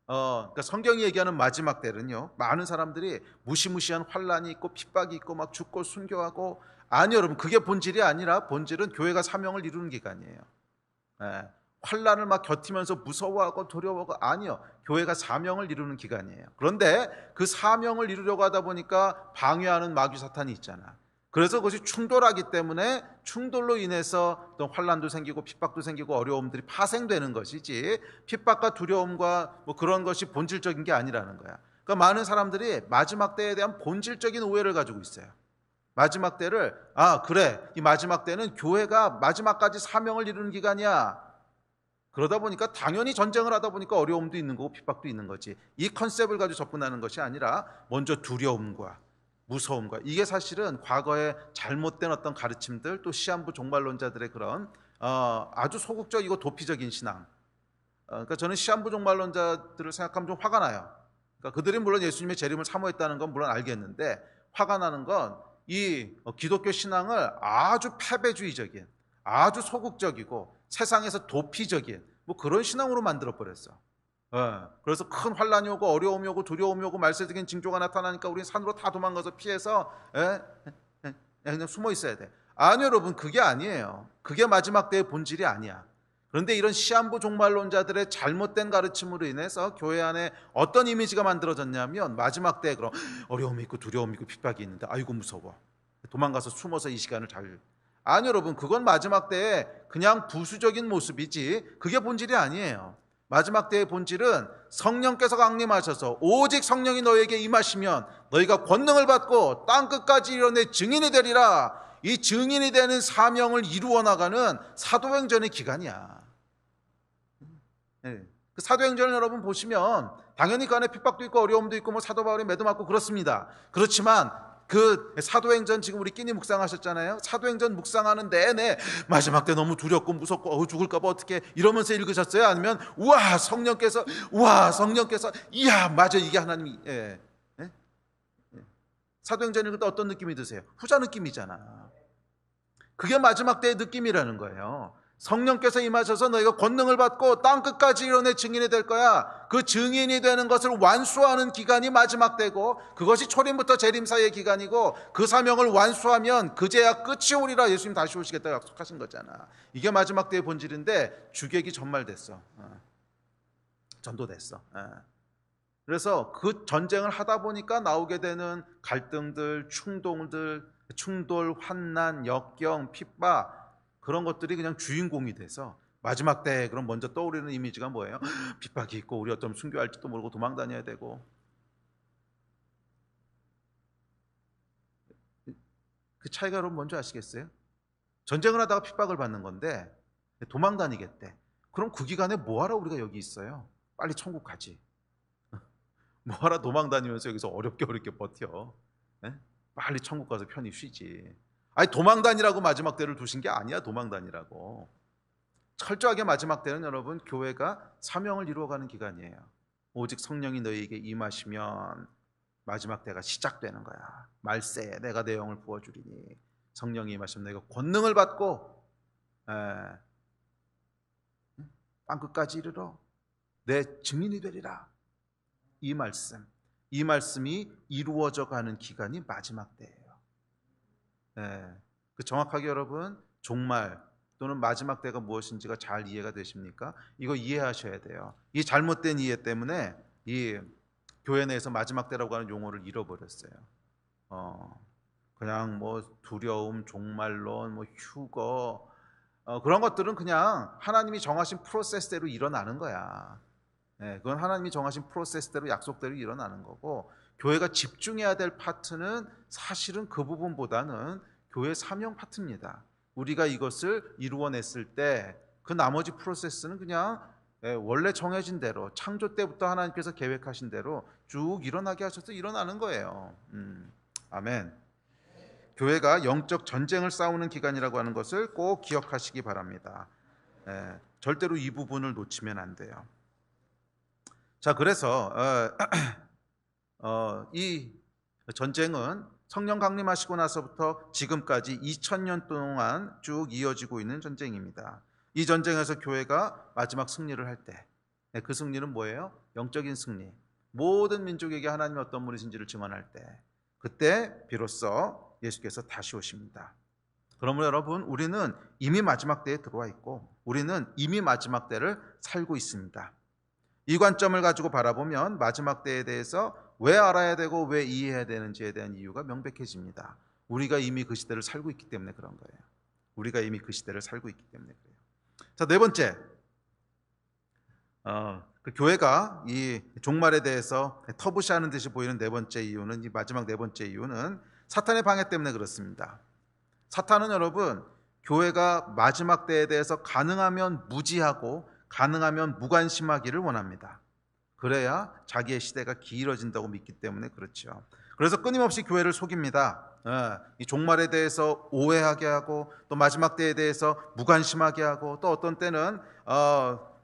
A: 그러니까 성경이 얘기하는 마지막 때는요, 많은 사람들이 무시무시한 환란이 있고 핍박이 있고 막 죽고 순교하고, 아니 여러분, 그게 본질이 아니라 본질은 교회가 사명을 이루는 기간이에요. 환란을 막 견디면서 무서워하고 두려워하고, 아니요, 교회가 사명을 이루는 기간이에요. 그런데 그 사명을 이루려고 하다 보니까 방해하는 마귀 사탄이 있잖아. 그래서 그것이 충돌하기 때문에 충돌로 인해서 또 환란도 생기고 핍박도 생기고 어려움들이 파생되는 것이지, 핍박과 두려움과 뭐 그런 것이 본질적인 게 아니라는 거야. 그러니까 많은 사람들이 마지막 때에 대한 본질적인 오해를 가지고 있어요. 마지막 때를, 그래, 이 마지막 때는 교회가 마지막까지 사명을 이루는 기간이야. 그러다 보니까 당연히 전쟁을 하다 보니까 어려움도 있는 거고 핍박도 있는 거지. 이 컨셉을 가지고 접근하는 것이 아니라 먼저 두려움과 무서움과, 이게 사실은 과거에 잘못된 어떤 가르침들, 또 시한부 종말론자들의 그런 아주 소극적이고 도피적인 신앙. 그러니까 저는 시한부 종말론자들을 생각하면 좀 화가 나요. 그러니까 그들이 물론 예수님의 재림을 사모했다는 건 물론 알겠는데, 화가 나는 건 이 기독교 신앙을 아주 패배주의적인, 아주 소극적이고 세상에서 도피적인 뭐 그런 신앙으로 만들어 버렸어. 그래서 큰 환란이 오고 어려움이 오고 두려움이 오고 말세적인 징조가 나타나니까 우리는 산으로 다 도망가서 피해서 그냥 숨어 있어야 돼. 아니요 여러분, 그게 아니에요. 그게 마지막 때의 본질이 아니야. 그런데 이런 시한부 종말론자들의 잘못된 가르침으로 인해서 교회 안에 어떤 이미지가 만들어졌냐면, 마지막 때에 그럼 어려움이 있고 두려움이 있고 핍박이 있는데 아이고 무서워, 도망가서 숨어서 이 시간을 잘. 아니 여러분, 그건 마지막 때에 그냥 부수적인 모습이지 그게 본질이 아니에요. 마지막 때의 본질은 성령께서 강림하셔서 오직 성령이 너에게 임하시면 너희가 권능을 받고 땅끝까지 이르내 증인이 되리라. 이 증인이 되는 사명을 이루어 나가는 사도행전의 기간이야. 그 사도행전을 여러분 보시면 당연히 그 안에 핍박도 있고 어려움도 있고 뭐 사도 바울이 매도 맞고 그렇습니다. 그렇지만 그 사도행전, 지금 우리 끼니 묵상하셨잖아요. 사도행전 묵상하는 내내 마지막 때 너무 두렵고 무섭고 죽을까 봐 어떻게 이러면서 읽으셨어요? 아니면 우와 성령께서 이야 맞아, 이게 하나님이. 사도행전 읽을 때 어떤 느낌이 드세요? 후자 느낌이잖아. 그게 마지막 때의 느낌이라는 거예요. 성령께서 임하셔서 너희가 권능을 받고 땅끝까지 이뤄내 증인이 될 거야. 그 증인이 되는 것을 완수하는 기간이 마지막 때고, 그것이 초림부터 재림 사이의 기간이고, 그 사명을 완수하면 그제야 끝이 오리라. 예수님 다시 오시겠다고 약속하신 거잖아. 이게 마지막 때의 본질인데 주객이 전말됐어. 전도됐어. 그래서 그 전쟁을 하다 보니까 나오게 되는 갈등들, 충돌, 환난, 역경, 핍박, 그런 것들이 그냥 주인공이 돼서 마지막 때 그럼 먼저 떠오르는 이미지가 뭐예요? 핍박이 있고 우리 어쩌면 순교할지도 모르고 도망 다녀야 되고. 그 차이가 여러분 뭔지 아시겠어요? 전쟁을 하다가 핍박을 받는 건데 도망 다니겠대. 그럼 그 기간에 뭐하러 우리가 여기 있어요? 빨리 천국 가지. 뭐하러 도망 다니면서 여기서 어렵게 버텨. 빨리 천국 가서 편히 쉬지. 아니 도망 다니라고 마지막 때를 두신 게 아니야. 도망 다니라고. 철저하게 마지막 때는 여러분 교회가 사명을 이루어가는 기간이에요. 오직 성령이 너희에게 임하시면 마지막 때가 시작되는 거야. 말세에 내가 내 영을 부어주리니 성령이 임하시면 너희가 권능을 받고 땅끝까지 이르러 내 증인이 되리라. 이 말씀이 이루어져 가는 기간이 마지막 때예요. 정확하게 여러분 종말, 또는 마지막 때가 무엇인지가 잘 이해가 되십니까? 이거 이해하셔야 돼요. 이 잘못된 이해 때문에 이 교회 내에서 마지막 때라고 하는 용어를 잃어버렸어요. 그냥 뭐 두려움, 종말론, 뭐 휴거, 그런 것들은 그냥 하나님이 정하신 프로세스대로 일어나는 거야. 그건 하나님이 정하신 프로세스대로 약속대로 일어나는 거고, 교회가 집중해야 될 파트는 사실은 그 부분보다는 교회 사명 파트입니다. 우리가 이것을 이루어냈을 때 그 나머지 프로세스는 그냥 원래 정해진 대로, 창조 때부터 하나님께서 계획하신 대로 쭉 일어나게 하셔서 일어나는 거예요. 아멘. 교회가 영적 전쟁을 싸우는 기간이라고 하는 것을 꼭 기억하시기 바랍니다. 절대로 이 부분을 놓치면 안 돼요. 자, 그래서 이 전쟁은 성령 강림하시고 나서부터 지금까지 2000년 동안 쭉 이어지고 있는 전쟁입니다. 이 전쟁에서 교회가 마지막 승리를 할 때, 그 승리는 뭐예요? 영적인 승리. 모든 민족에게 하나님이 어떤 분이신지를 증언할 때, 그때 비로소 예수께서 다시 오십니다. 그러므로 여러분, 우리는 이미 마지막 때에 들어와 있고, 우리는 이미 마지막 때를 살고 있습니다. 이 관점을 가지고 바라보면 마지막 때에 대해서 왜 알아야 되고 왜 이해해야 되는지에 대한 이유가 명백해집니다. 우리가 이미 그 시대를 살고 있기 때문에 그런 거예요. 우리가 이미 그 시대를 살고 있기 때문에 그래요. 자, 네 번째, 그 교회가 이 종말에 대해서 터부시하는 듯이 보이는 네 번째 이유는, 이 마지막 네 번째 이유는 사탄의 방해 때문에 그렇습니다. 사탄은 여러분, 교회가 마지막 때에 대해서 가능하면 무지하고 가능하면 무관심하기를 원합니다. 그래야 자기의 시대가 길어진다고 믿기 때문에 그렇죠. 그래서 끊임없이 교회를 속입니다. 이 종말에 대해서 오해하게 하고, 또 마지막 때에 대해서 무관심하게 하고, 또 어떤 때는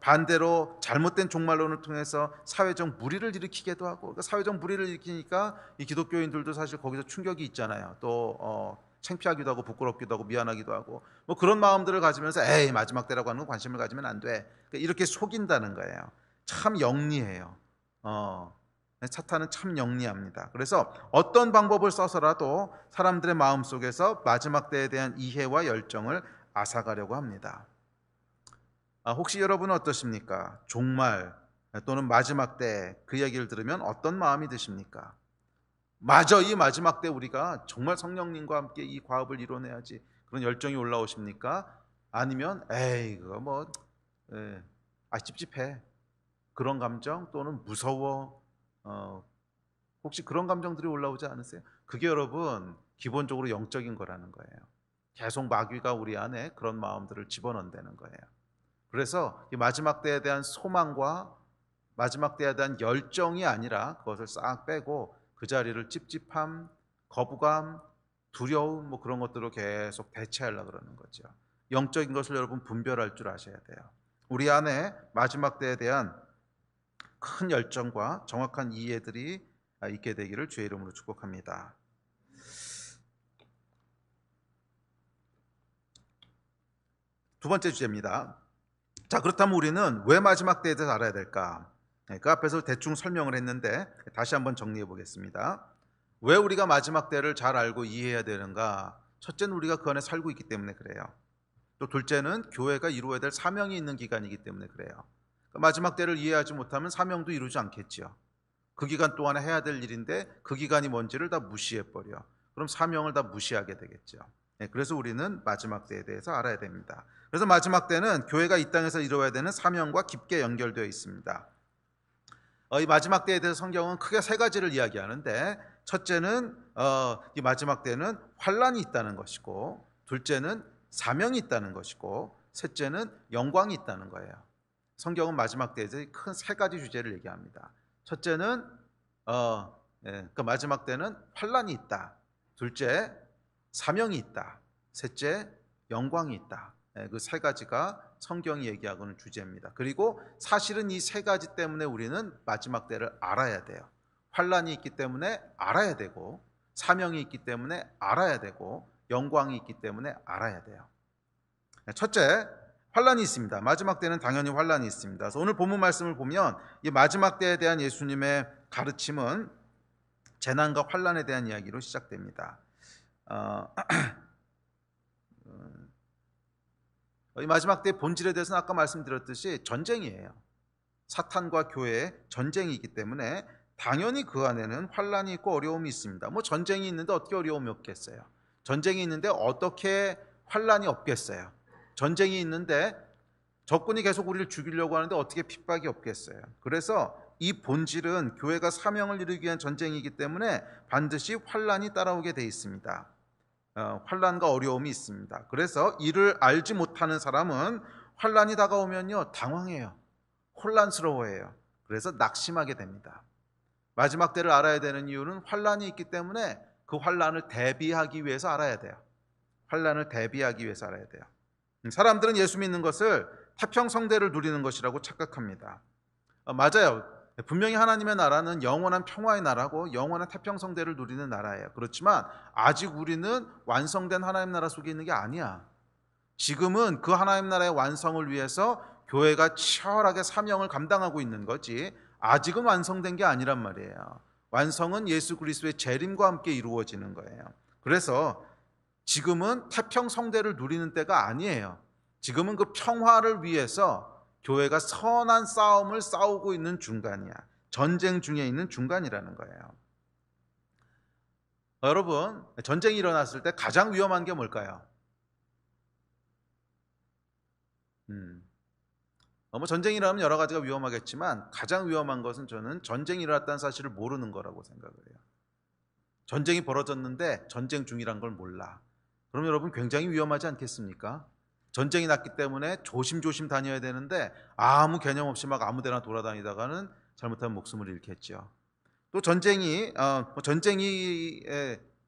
A: 반대로 잘못된 종말론을 통해서 사회적 무리를 일으키기도 하고, 그러니까 사회적 무리를 일으키니까 이 기독교인들도 사실 거기서 충격이 있잖아요. 또 창피하기도 하고 부끄럽기도 하고 미안하기도 하고, 뭐 그런 마음들을 가지면서 에이, 마지막 때라고 하는 건 관심을 가지면 안 돼, 그러니까 이렇게 속인다는 거예요. 참 영리해요. 사탄은 참 영리합니다. 그래서 어떤 방법을 써서라도 사람들의 마음속에서 마지막 때에 대한 이해와 열정을 앗아가려고 합니다. 혹시 여러분은 어떠십니까? 종말 또는 마지막 때 그 이야기를 들으면 어떤 마음이 드십니까? 마저 이 마지막 때 우리가 정말 성령님과 함께 이 과업을 이뤄내야지, 그런 열정이 올라오십니까? 아니면 에이, 그거 뭐 찝찝해, 그런 감정, 또는 무서워, 혹시 그런 감정들이 올라오지 않으세요? 그게 여러분 기본적으로 영적인 거라는 거예요. 계속 마귀가 우리 안에 그런 마음들을 집어넣는다는 거예요. 그래서 이 마지막 때에 대한 소망과 마지막 때에 대한 열정이 아니라 그것을 싹 빼고 그 자리를 찝찝함, 거부감, 두려움, 뭐 그런 것들로 계속 대체하려고 그러는 거죠. 영적인 것을 여러분 분별할 줄 아셔야 돼요. 우리 안에 마지막 때에 대한 큰 열정과 정확한 이해들이 있게 되기를 주의 이름으로 축복합니다. 두 번째 주제입니다. 자, 그렇다면 우리는 왜 마지막 때에 대해서 알아야 될까? 그 앞에서 대충 설명을 했는데 다시 한번 정리해 보겠습니다. 왜 우리가 마지막 때를 잘 알고 이해해야 되는가? 첫째는 우리가 그 안에 살고 있기 때문에 그래요. 또 둘째는 교회가 이루어야 될 사명이 있는 기간이기 때문에 그래요. 마지막 때를 이해하지 못하면 사명도 이루지 않겠죠. 그 기간 동안에 해야 될 일인데 그 기간이 뭔지를 다 무시해버려. 그럼 사명을 다 무시하게 되겠죠. 그래서 우리는 마지막 때에 대해서 알아야 됩니다. 그래서 마지막 때는 교회가 이 땅에서 이루어야 되는 사명과 깊게 연결되어 있습니다. 이 마지막 때에 대해서 성경은 크게 세 가지를 이야기하는데, 첫째는 이 마지막 때는 환란이 있다는 것이고, 둘째는 사명이 있다는 것이고, 셋째는 영광이 있다는 거예요. 성경은 마지막 때에 대해서 큰 세 가지 주제를 얘기합니다. 첫째는 그 마지막 때는 환란이 있다. 둘째, 사명이 있다. 셋째, 영광이 있다. 그 세 가지가 성경이 얘기하고 있는 주제입니다. 그리고 사실은 이 세 가지 때문에 우리는 마지막 때를 알아야 돼요. 환란이 있기 때문에 알아야 되고, 사명이 있기 때문에 알아야 되고, 영광이 있기 때문에 알아야 돼요. 첫째, 환란이 있습니다. 마지막 때는 당연히 환란이 있습니다. 그래서 오늘 본문 말씀을 보면 이 마지막 때에 대한 예수님의 가르침은 재난과 환란에 대한 이야기로 시작됩니다. 이 마지막 때의 본질에 대해서는 아까 말씀드렸듯이 전쟁이에요. 사탄과 교회의 전쟁이기 때문에 당연히 그 안에는 환란이 있고 어려움이 있습니다. 뭐 전쟁이 있는데 어떻게 어려움이 없겠어요? 전쟁이 있는데 어떻게 환란이 없겠어요? 전쟁이 있는데 적군이 계속 우리를 죽이려고 하는데 어떻게 핍박이 없겠어요? 그래서 이 본질은 교회가 사명을 이루기 위한 전쟁이기 때문에 반드시 환란이 따라오게 돼 있습니다. 환란과 어려움이 있습니다. 그래서 이를 알지 못하는 사람은 환란이 다가오면요 당황해요. 혼란스러워해요. 그래서 낙심하게 됩니다. 마지막 때를 알아야 되는 이유는 환란이 있기 때문에 그 환란을 대비하기 위해서 알아야 돼요. 환란을 대비하기 위해서 알아야 돼요. 사람들은 예수 믿는 것을 태평성대를 누리는 것이라고 착각합니다. 맞아요. 분명히 하나님의 나라는 영원한 평화의 나라고 영원한 태평성대를 누리는 나라예요. 그렇지만 아직 우리는 완성된 하나님 나라 속에 있는 게 아니야. 지금은 그 하나님 나라의 완성을 위해서 교회가 치열하게 사명을 감당하고 있는 거지 아직은 완성된 게 아니란 말이에요. 완성은 예수 그리스도의 재림과 함께 이루어지는 거예요. 그래서 지금은 태평성대를 누리는 때가 아니에요. 지금은 그 평화를 위해서 교회가 선한 싸움을 싸우고 있는 중간이야. 전쟁 중에 있는 중간이라는 거예요. 여러분, 전쟁이 일어났을 때 가장 위험한 게 뭘까요? 뭐 전쟁이 일어나면 여러 가지가 위험하겠지만 가장 위험한 것은 저는 전쟁이 일어났다는 사실을 모르는 거라고 생각을 해요. 전쟁이 벌어졌는데 전쟁 중이란 걸 몰라. 그럼 여러분 굉장히 위험하지 않겠습니까? 전쟁이 났기 때문에 조심조심 다녀야 되는데 아무 개념 없이 막 아무 데나 돌아다니다가는 잘못하면 목숨을 잃겠죠. 또 전쟁이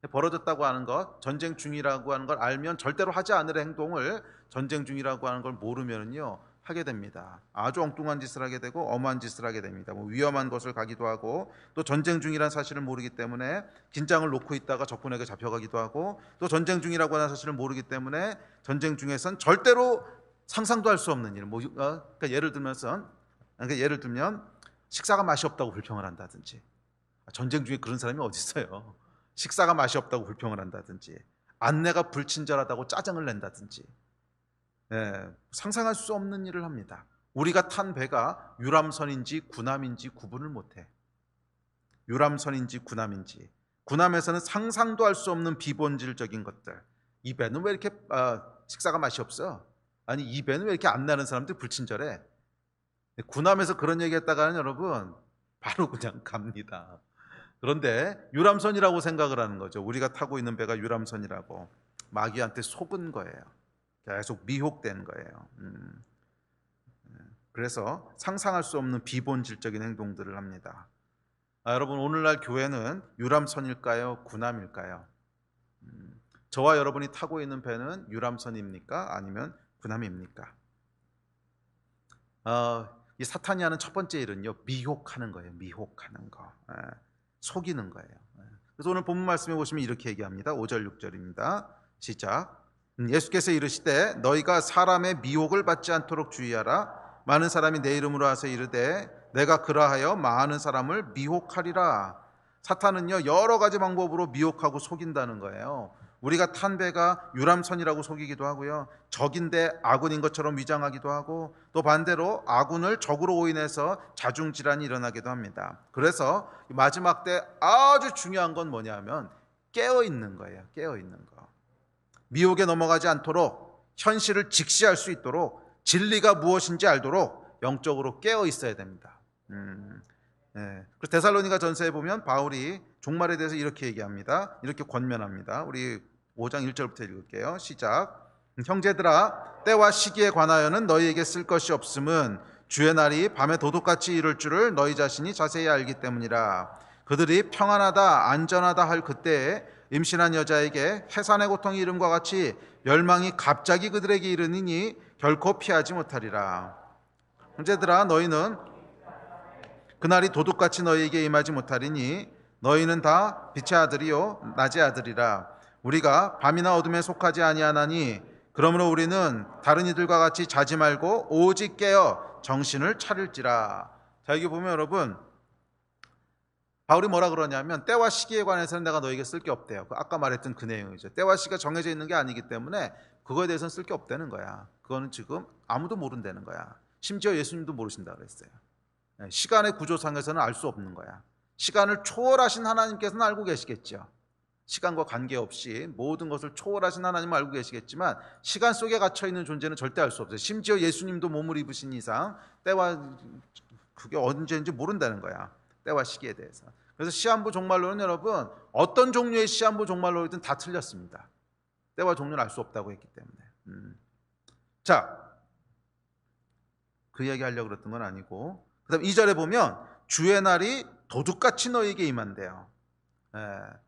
A: 벌어졌다고 하는 것, 전쟁 중이라고 하는 걸 알면 절대로 하지 않을 행동을 전쟁 중이라고 하는 걸 모르면요 하게 됩니다. 아주 엉뚱한 짓을 하게 되고 엄한 짓을 하게 됩니다. 뭐 위험한 것을 가기도 하고 또 전쟁 중이라는 사실을 모르기 때문에 긴장을 놓고 있다가 적군에게 잡혀가기도 하고 또 전쟁 중이라고 하는 사실을 모르기 때문에 전쟁 중에선 절대로 상상도 할 수 없는 일. 그러니까 예를 들면 식사가 맛이 없다고 불평을 한다든지 전쟁 중에 그런 사람이 어디 있어요? 식사가 맛이 없다고 불평을 한다든지 안내가 불친절하다고 짜증을 낸다든지 상상할 수 없는 일을 합니다. 우리가 탄 배가 유람선인지 군함인지 구분을 못해. 유람선인지 군함인지. 군함에서는 상상도 할 수 없는 비본질적인 것들. 이 배는 왜 이렇게 식사가 맛이 없어? 아니 이 배는 왜 이렇게 안 나는 사람들 불친절해? 군함에서 그런 얘기했다가는 여러분 바로 그냥 갑니다. 그런데 유람선이라고 생각을 하는 거죠. 우리가 타고 있는 배가 유람선이라고. 마귀한테 속은 거예요. 계속 미혹된 거예요. 그래서 상상할 수 없는 비본질적인 행동들을 합니다. 여러분 오늘날 교회는 유람선일까요? 군함일까요? 저와 여러분이 타고 있는 배는 유람선입니까? 아니면 군함입니까? 이 사탄이 하는 첫 번째 일은요 미혹하는 거예요. 미혹하는 거. 속이는 거예요. 그래서 오늘 본문 말씀에 보시면 이렇게 얘기합니다. 5절 6절입니다. 시작. 예수께서 이르시되 너희가 사람의 미혹을 받지 않도록 주의하라. 많은 사람이 내 이름으로 와서 이르되 내가 그러하여 많은 사람을 미혹하리라. 사탄은요 여러 가지 방법으로 미혹하고 속인다는 거예요. 우리가 탄 배가 유람선이라고 속이기도 하고요, 적인데 아군인 것처럼 위장하기도 하고, 또 반대로 아군을 적으로 오인해서 자중질환이 일어나기도 합니다. 그래서 마지막 때 아주 중요한 건 뭐냐면 깨어있는 거예요. 깨어있는 거. 미혹에 넘어가지 않도록, 현실을 직시할 수 있도록, 진리가 무엇인지 알도록 영적으로 깨어 있어야 됩니다. 그래서 데살로니가 전서에 보면 바울이 종말에 대해서 이렇게 얘기합니다. 이렇게 권면합니다. 우리 5장 1절부터 읽을게요. 시작. 형제들아, 때와 시기에 관하여는 너희에게 쓸 것이 없음은 주의 날이 밤에 도둑같이 이를 줄을 너희 자신이 자세히 알기 때문이라. 그들이 평안하다 안전하다 할 그때에 임신한 여자에게 해산의 고통이 이름과 같이 멸망이 갑자기 그들에게 이르니니 결코 피하지 못하리라. 형제들아, 너희는 그날이 도둑같이 너희에게 임하지 못하리니 너희는 다 빛의 아들이요 낮의 아들이라. 우리가 밤이나 어둠에 속하지 아니하나니 그러므로 우리는 다른 이들과 같이 자지 말고 오직 깨어 정신을 차릴지라. 자, 여기 보면 여러분, 바울이 뭐라 그러냐면 때와 시기에 관해서는 내가 너에게 쓸 게 없대요. 아까 말했던 그 내용이죠. 때와 시기가 정해져 있는 게 아니기 때문에 그거에 대해서는 쓸 게 없다는 거야. 그거는 지금 아무도 모른다는 거야. 심지어 예수님도 모르신다 그랬어요. 시간의 구조상에서는 알 수 없는 거야. 시간을 초월하신 하나님께서는 알고 계시겠죠. 시간과 관계없이 모든 것을 초월하신 하나님은 알고 계시겠지만 시간 속에 갇혀있는 존재는 절대 알 수 없어요. 심지어 예수님도 몸을 입으신 이상 때와 그게 언제인지 모른다는 거야. 때와 시기에 대해서. 그래서 시한부 종말론은 여러분 어떤 종류의 시한부 종말론이든 다 틀렸습니다. 때와 종류를 알 수 없다고 했기 때문에. 자, 그 이야기 하려고 그랬던 건 아니고, 그 다음 2절에 보면 주의 날이 도둑같이 너에게 임한대요.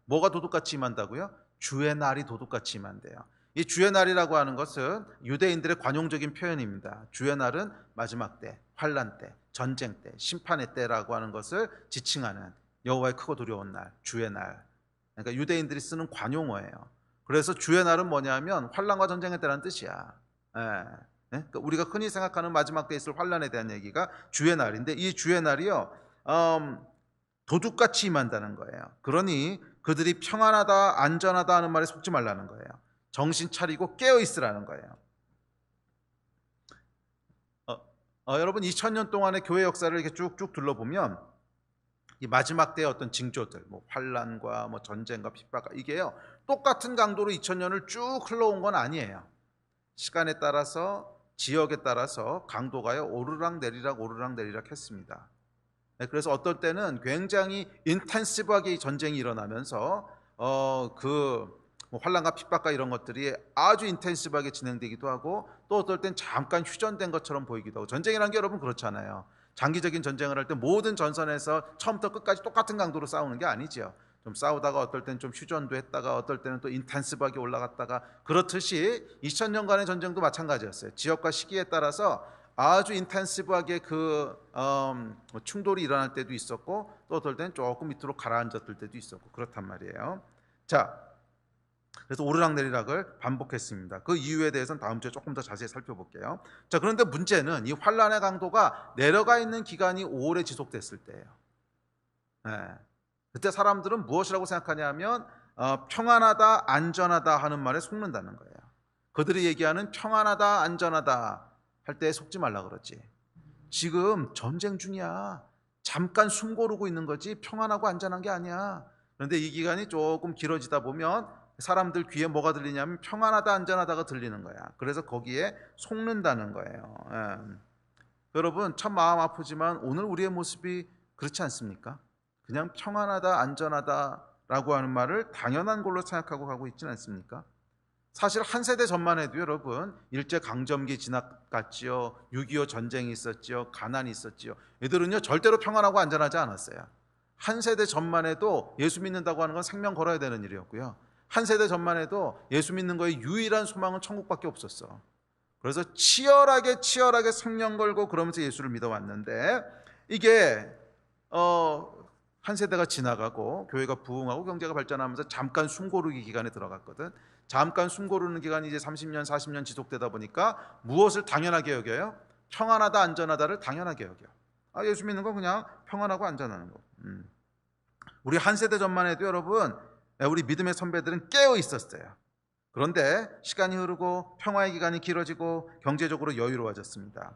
A: 뭐가 도둑같이 임한다고요? 주의 날이 도둑같이 임한대요. 이 주의 날이라고 하는 것은 유대인들의 관용적인 표현입니다. 주의 날은 마지막 때, 환란 때, 전쟁 때, 심판의 때라고 하는 것을 지칭하는 여호와의 크고 두려운 날, 주의 날. 그러니까 유대인들이 쓰는 관용어예요. 그래서 주의 날은 뭐냐면 환란과 전쟁의 때라는 뜻이야. 그러니까 우리가 흔히 생각하는 마지막 때에 있을 환란에 대한 얘기가 주의 날인데, 이 주의 날이요 도둑같이 임한다는 거예요. 그러니 그들이 평안하다 안전하다 하는 말에 속지 말라는 거예요. 정신 차리고 깨어 있으라는 거예요. 여러분 2000년 동안의 교회 역사를 이렇게 쭉쭉 둘러보면 이 마지막 때의 어떤 징조들, 뭐 환란과 뭐 전쟁과 핍박, 이게요 똑같은 강도로 2000년을 쭉 흘러온 건 아니에요. 시간에 따라서 지역에 따라서 강도가요 오르락 내리락 했습니다. 그래서 어떨 때는 굉장히 인텐시브하게 전쟁이 일어나면서 뭐 환란과 핍박과 이런 것들이 아주 인텐시브하게 진행되기도 하고, 또 어떨 땐 잠깐 휴전된 것처럼 보이기도 하고. 전쟁이라는 게 여러분 그렇잖아요. 장기적인 전쟁을 할 때 모든 전선에서 처음부터 끝까지 똑같은 강도로 싸우는 게 아니죠. 좀 싸우다가 어떨 때는 좀 휴전도 했다가 어떨 때는 또 인텐시브하게 올라갔다가, 그렇듯이 2000년간의 전쟁도 마찬가지였어요. 지역과 시기에 따라서 아주 인텐시브하게 충돌이 일어날 때도 있었고, 또 어떨 때는 조금 밑으로 가라앉았을 때도 있었고, 그렇단 말이에요. 자, 그래서 오르락내리락을 반복했습니다. 그 이유에 대해서는 다음 주에 조금 더 자세히 살펴볼게요. 자, 그런데 문제는 이 환란의 강도가 내려가 있는 기간이 오래 지속됐을 때예요. 그때 사람들은 무엇이라고 생각하냐면 평안하다 안전하다 하는 말에 속는다는 거예요. 그들이 얘기하는 평안하다 안전하다 할 때에 속지 말라 그러지. 지금 전쟁 중이야. 잠깐 숨 고르고 있는 거지 평안하고 안전한 게 아니야. 그런데 이 기간이 조금 길어지다 보면 사람들 귀에 뭐가 들리냐면 평안하다 안전하다가 들리는 거야. 그래서 거기에 속는다는 거예요. 여러분 참 마음 아프지만 오늘 우리의 모습이 그렇지 않습니까? 그냥 평안하다 안전하다라고 하는 말을 당연한 걸로 생각하고 가고 있지는 않습니까? 사실 한 세대 전만 해도 여러분 일제강점기 지나갔지요, 6.25 전쟁이 있었지요, 가난이 있었지요. 이들은요 절대로 평안하고 안전하지 않았어요. 한 세대 전만 해도 예수 믿는다고 하는 건 생명 걸어야 되는 일이었고요, 한 세대 전만 해도 예수 믿는 거의 유일한 소망은 천국밖에 없었어. 그래서 치열하게 생명 걸고 그러면서 예수를 믿어왔는데, 이게 한 세대가 지나가고 교회가 부흥하고 경제가 발전하면서 잠깐 숨고르기 기간에 들어갔거든. 잠깐 숨고르는 기간이 이제 30년 40년 지속되다 보니까 무엇을 당연하게 여겨요? 평안하다 안전하다를 당연하게 여겨. 예수 믿는 건 그냥 평안하고 안전한 거. 우리 한 세대 전만 해도 여러분 우리 믿음의 선배들은 깨어 있었어요. 그런데 시간이 흐르고 평화의 기간이 길어지고 경제적으로 여유로워졌습니다.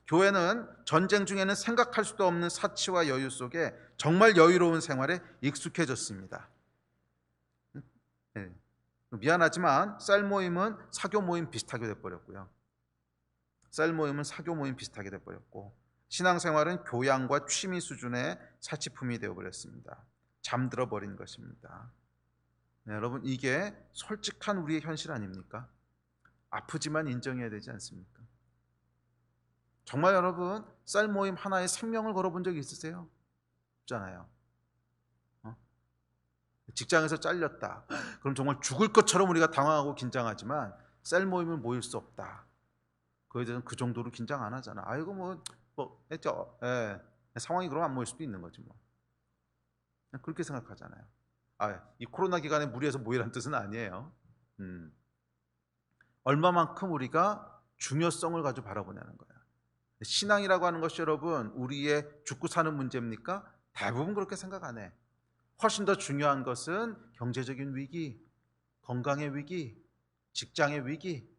A: 교회는 전쟁 중에는 생각할 수도 없는 사치와 여유 속에 정말 여유로운 생활에 익숙해졌습니다. 미안하지만 쌀 모임은 사교 모임 비슷하게 돼버렸고요. 쌀 모임은 사교 모임 비슷하게 돼버렸고, 신앙생활은 교양과 취미 수준의 사치품이 되어버렸습니다. 잠들어 버린 것입니다. 여러분 이게 솔직한 우리의 현실 아닙니까? 아프지만 인정해야 되지 않습니까? 정말 여러분 쌀 모임 하나에 생명을 걸어본 적이 있으세요? 없잖아요. 직장에서 잘렸다. 그럼 정말 죽을 것처럼 우리가 당황하고 긴장하지만 쌀 모임은 모일 수 없다. 그에 대해서는 그 정도로 긴장 안 하잖아. 아이고 했죠. 상황이 그러면 안 모일 수도 있는 거지 뭐. 그렇게 생각하잖아요. 이 코로나 기간에 무리해서 모이라는 뜻은 아니에요. 얼마만큼 우리가 중요성을 가지고 바라보냐는 거예요. 신앙이라고 하는 것이 여러분 우리의 죽고 사는 문제입니까? 대부분 그렇게 생각 안 해. 훨씬 더 중요한 것은 경제적인 위기, 건강의 위기, 직장의 위기,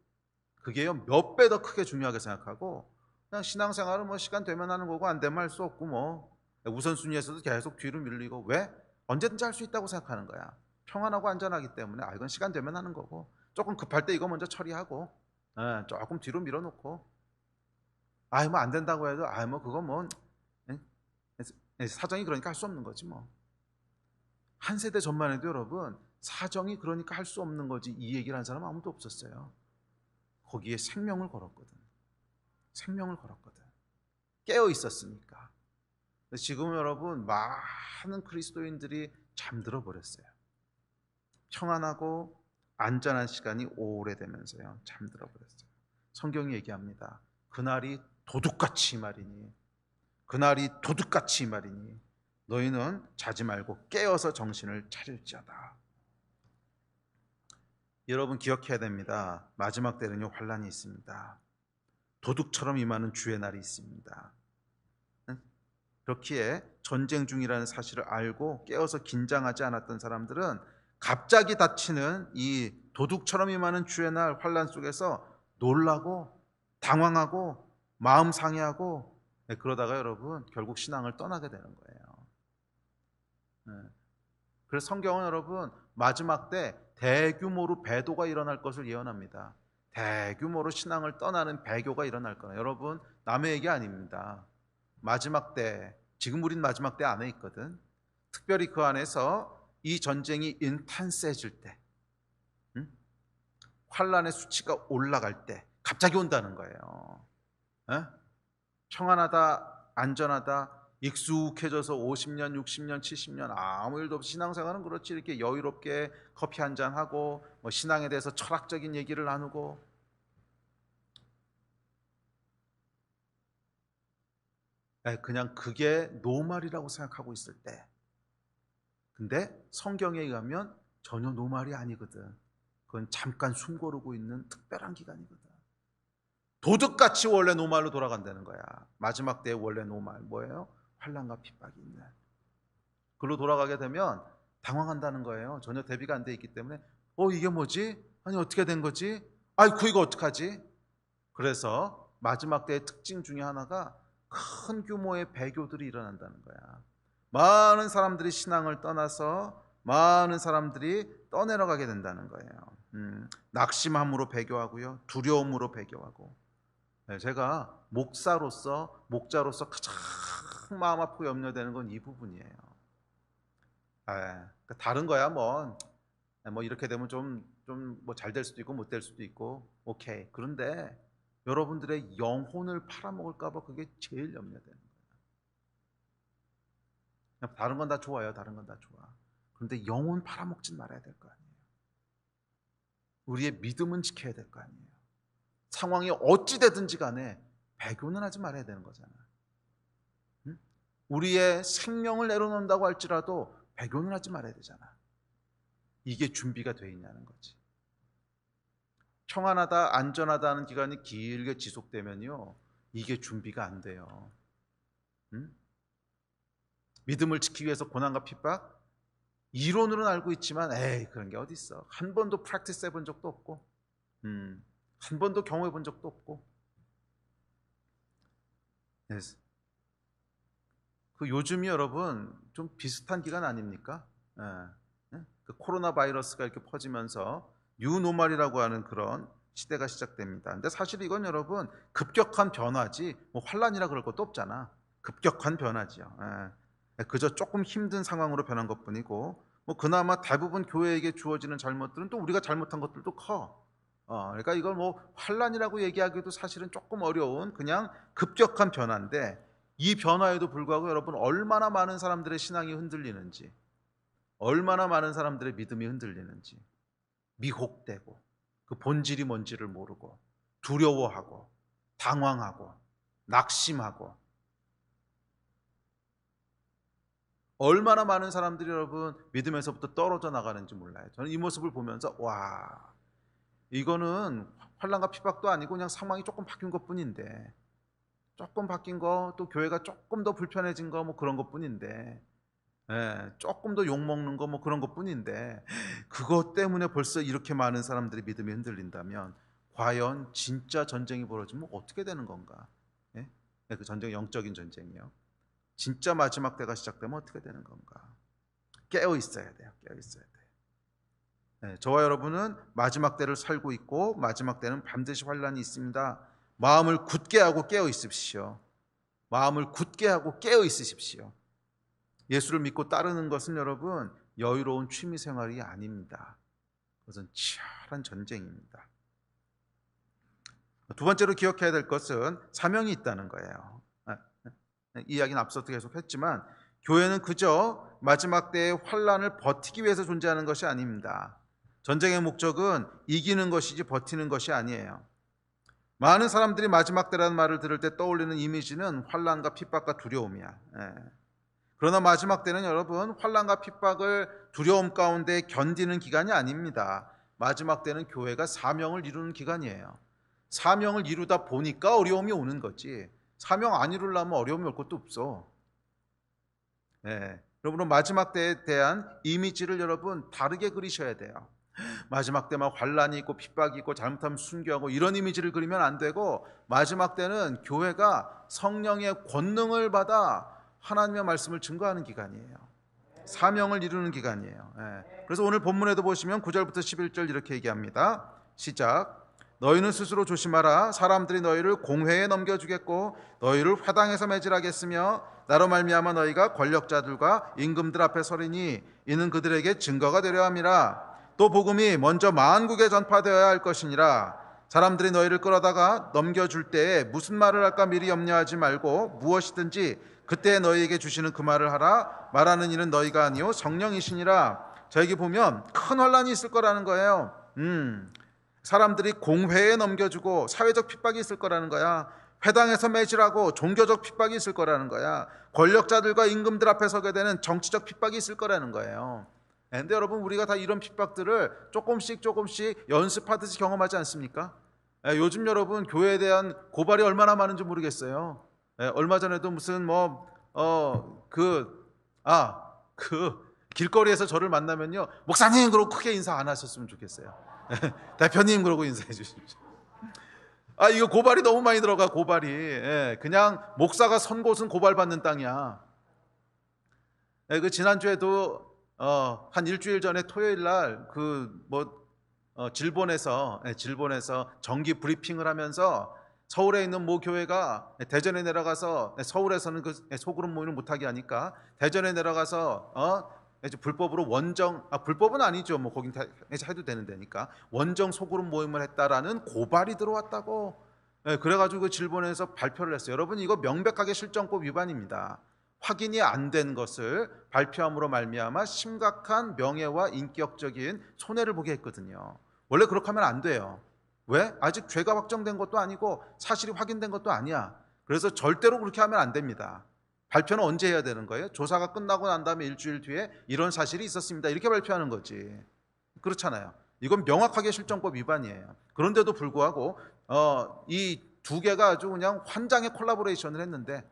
A: 그게요 몇 배 더 크게 중요하게 생각하고, 그냥 신앙생활은 뭐 시간 되면 하는 거고 안 되면 할 수 없고, 뭐 우선순위에서도 계속 뒤로 밀리고, 왜? 언제든지 할 수 있다고 생각하는 거야. 평안하고 안전하기 때문에. 이건 시간 되면 하는 거고, 조금 급할 때 이거 먼저 처리하고, 조금 뒤로 밀어놓고, 뭐 안 된다고 해도 뭐 그거 뭐 사정이 그러니까 할 수 없는 거지 뭐. 한 세대 전만 해도 여러분, 사정이 그러니까 할 수 없는 거지 이 얘기를 하는 사람 아무도 없었어요. 거기에 생명을 걸었거든. 생명을 걸었거든. 깨어 있었으니까. 지금 여러분, 많은 그리스도인들이 잠들어 버렸어요. 평안하고 안전한 시간이 오래되면서요 잠들어 버렸어요. 성경이 얘기합니다. 그날이 도둑같이 말이니, 그날이 도둑같이 말이니 너희는 자지 말고 깨어서 정신을 차릴지어다. 여러분 기억해야 됩니다. 마지막 때는요 환란이 있습니다. 도둑처럼 임하는 주의 날이 있습니다. 그렇기에 전쟁 중이라는 사실을 알고 깨어서 긴장하지 않았던 사람들은 갑자기 닥치는 이 도둑처럼 임하는 주의 날 환란 속에서 놀라고 당황하고 마음 상해하고, 그러다가 여러분 결국 신앙을 떠나게 되는 거예요. 그래서 성경은 여러분 마지막 때 대규모로 배도가 일어날 것을 예언합니다. 대규모로 신앙을 떠나는 배교가 일어날 거예요. 여러분 남의 얘기 아닙니다. 마지막 때, 지금 우린 마지막 때 안에 있거든. 특별히 그 안에서 이 전쟁이 인텐스해질 때, 환란의 수치가 올라갈 때 갑자기 온다는 거예요. 평안하다, 안전하다, 익숙해져서 50년, 60년, 70년 아무 일도 없이 신앙생활은 그렇지, 이렇게 여유롭게 커피 한잔 하고 뭐 신앙에 대해서 철학적인 얘기를 나누고, 그냥 그게 노말이라고 생각하고 있을 때, 근데 성경에 의하면 전혀 노말이 아니거든. 그건 잠깐 숨고르고 있는 특별한 기간이거든. 도둑같이 원래 노말로 돌아간다는 거야. 마지막 때의 원래 노말 뭐예요? 환난과 핍박이 있는. 그로 돌아가게 되면 당황한다는 거예요. 전혀 대비가 안 돼 있기 때문에 이게 뭐지? 아니 어떻게 된 거지? 아이고 이거 어떡하지? 그래서 마지막 때의 특징 중에 하나가 큰 규모의 배교들이 일어난다는 거야. 많은 사람들이 신앙을 떠나서 많은 사람들이 떠내려가게 된다는 거예요. 낙심함으로 배교하고요, 두려움으로 배교하고. 제가 목자로서 가장 마음 아프고 염려되는 건 이 부분이에요. 다른 거야 뭐 이렇게 되면 좀 뭐 잘 될 수도 있고 못 될 수도 있고, 오케이. 그런데 여러분들의 영혼을 팔아먹을까 봐 그게 제일 염려되는 거예요. 다른 건 다 좋아요. 다른 건 다 좋아. 그런데 영혼 팔아먹진 말아야 될 거 아니에요. 우리의 믿음은 지켜야 될 거 아니에요. 상황이 어찌 되든지 간에 배교는 하지 말아야 되는 거잖아. 우리의 생명을 내려놓는다고 할지라도 배교는 하지 말아야 되잖아. 이게 준비가 돼 있냐는 거지. 평안하다, 안전하다는 기간이 길게 지속되면요, 이게 준비가 안 돼요. 믿음을 지키기 위해서 고난과 핍박, 이론으로는 알고 있지만 그런 게 어디 있어. 한 번도 프랙티스 해본 적도 없고, 한 번도 경험해 본 적도 없고. 그 요즘이 여러분 좀 비슷한 기간 아닙니까? 그 코로나 바이러스가 이렇게 퍼지면서 뉴노멀이라고 하는 그런 시대가 시작됩니다. 근데 사실 이건 여러분 급격한 변화지 뭐 환란이라 그럴 것도 없잖아. 급격한 변화지요. 그저 조금 힘든 상황으로 변한 것뿐이고, 뭐 그나마 대부분 교회에게 주어지는 잘못들은 또 우리가 잘못한 것들도 커. 그러니까 이걸 뭐 환란이라고 얘기하기도 사실은 조금 어려운 그냥 급격한 변화인데, 이 변화에도 불구하고 여러분 얼마나 많은 사람들의 신앙이 흔들리는지, 얼마나 많은 사람들의 믿음이 흔들리는지, 미혹되고 그 본질이 뭔지를 모르고 두려워하고 당황하고 낙심하고, 얼마나 많은 사람들이 여러분 믿음에서부터 떨어져 나가는지 몰라요. 저는 이 모습을 보면서 이거는 환난과 핍박도 아니고 그냥 상황이 조금 바뀐 것뿐인데, 조금 바뀐 거, 또 교회가 조금 더 불편해진 거 뭐 그런 것뿐인데, 조금 더 욕먹는 거 뭐 그런 것뿐인데, 그것 때문에 벌써 이렇게 많은 사람들이 믿음이 흔들린다면 과연 진짜 전쟁이 벌어지면 어떻게 되는 건가? 예? 그 전쟁, 영적인 전쟁이요. 진짜 마지막 때가 시작되면 어떻게 되는 건가? 깨어 있어야 돼요. 깨어 있어야 돼요. 저와 여러분은 마지막 때를 살고 있고 마지막 때는 반드시 환란이 있습니다. 마음을 굳게 하고 깨어 있으십시오. 마음을 굳게 하고 깨어 있으십시오. 예수를 믿고 따르는 것은 여러분 여유로운 취미 생활이 아닙니다. 그것은 치열한 전쟁입니다. 두 번째로 기억해야 될 것은 사명이 있다는 거예요. 이 이야기는 앞서도 계속 했지만 교회는 그저 마지막 때의 환란을 버티기 위해서 존재하는 것이 아닙니다. 전쟁의 목적은 이기는 것이지 버티는 것이 아니에요. 많은 사람들이 마지막 때라는 말을 들을 때 떠올리는 이미지는 환란과 핍박과 두려움이야. 그러나 마지막 때는 여러분 환란과 핍박을 두려움 가운데 견디는 기간이 아닙니다. 마지막 때는 교회가 사명을 이루는 기간이에요. 사명을 이루다 보니까 어려움이 오는 거지, 사명 안 이루려면 어려움이 올 것도 없어. 여러분은 마지막 때에 대한 이미지를 여러분 다르게 그리셔야 돼요. 마지막 때만 환란이 있고 핍박이 있고 잘못하면 순교하고 이런 이미지를 그리면 안 되고, 마지막 때는 교회가 성령의 권능을 받아 하나님의 말씀을 증거하는 기간이에요. 사명을 이루는 기간이에요. 그래서 오늘 본문에도 보시면 9절부터 11절 이렇게 얘기합니다. 시작. 너희는 스스로 조심하라. 사람들이 너희를 공회에 넘겨주겠고 너희를 회당에서 매질하겠으며 나로 말미암아 너희가 권력자들과 임금들 앞에 서리니 이는 그들에게 증거가 되려 함이라. 또 복음이 먼저 만국에 전파되어야 할 것이니라. 사람들이 너희를 끌어다가 넘겨줄 때에 무슨 말을 할까 미리 염려하지 말고 무엇이든지 그때 너희에게 주시는 그 말을 하라. 말하는 이는 너희가 아니요 성령이시니라. 자, 여기 보면 큰 환란이 있을 거라는 거예요. 사람들이 공회에 넘겨주고 사회적 핍박이 있을 거라는 거야. 회당에서 매질하고 종교적 핍박이 있을 거라는 거야. 권력자들과 임금들 앞에 서게 되는 정치적 핍박이 있을 거라는 거예요. 그런데 여러분 우리가 다 이런 핍박들을 조금씩 연습하듯이 경험하지 않습니까? 요즘 여러분 교회에 대한 고발이 얼마나 많은지 모르겠어요. 얼마 전에도 무슨 길거리에서 저를 만나면요, 목사님 그러고 크게 인사 안 하셨으면 좋겠어요. 대표님 그러고 인사해 주십시오. 이거 고발이 너무 많이 들어가. 고발이 그냥 목사가 선 곳은 고발받는 땅이야. 그 지난주에도 한 일주일 전에 토요일 날 질본에서 정기 브리핑을 하면서 서울에 있는 모 교회가 대전에 내려가서, 서울에서는 그 소그룹 모임을 못하게 하니까 대전에 내려가서 불법으로 불법은 아니죠. 뭐 거긴 해도 되는 데니까 원정 소그룹 모임을 했다라는 고발이 들어왔다고. 그래가지고 그 질본에서 발표를 했어요. 여러분 이거 명백하게 실정법 위반입니다. 확인이 안 된 것을 발표함으로 말미암아 심각한 명예와 인격적인 손해를 보게 했거든요. 원래 그렇게 하면 안 돼요. 왜? 아직 죄가 확정된 것도 아니고 사실이 확인된 것도 아니야. 그래서 절대로 그렇게 하면 안 됩니다. 발표는 언제 해야 되는 거예요? 조사가 끝나고 난 다음에 일주일 뒤에 이런 사실이 있었습니다, 이렇게 발표하는 거지. 그렇잖아요. 이건 명확하게 실정법 위반이에요. 그런데도 불구하고 이 두 개가 아주 그냥 환장의 콜라보레이션을 했는데,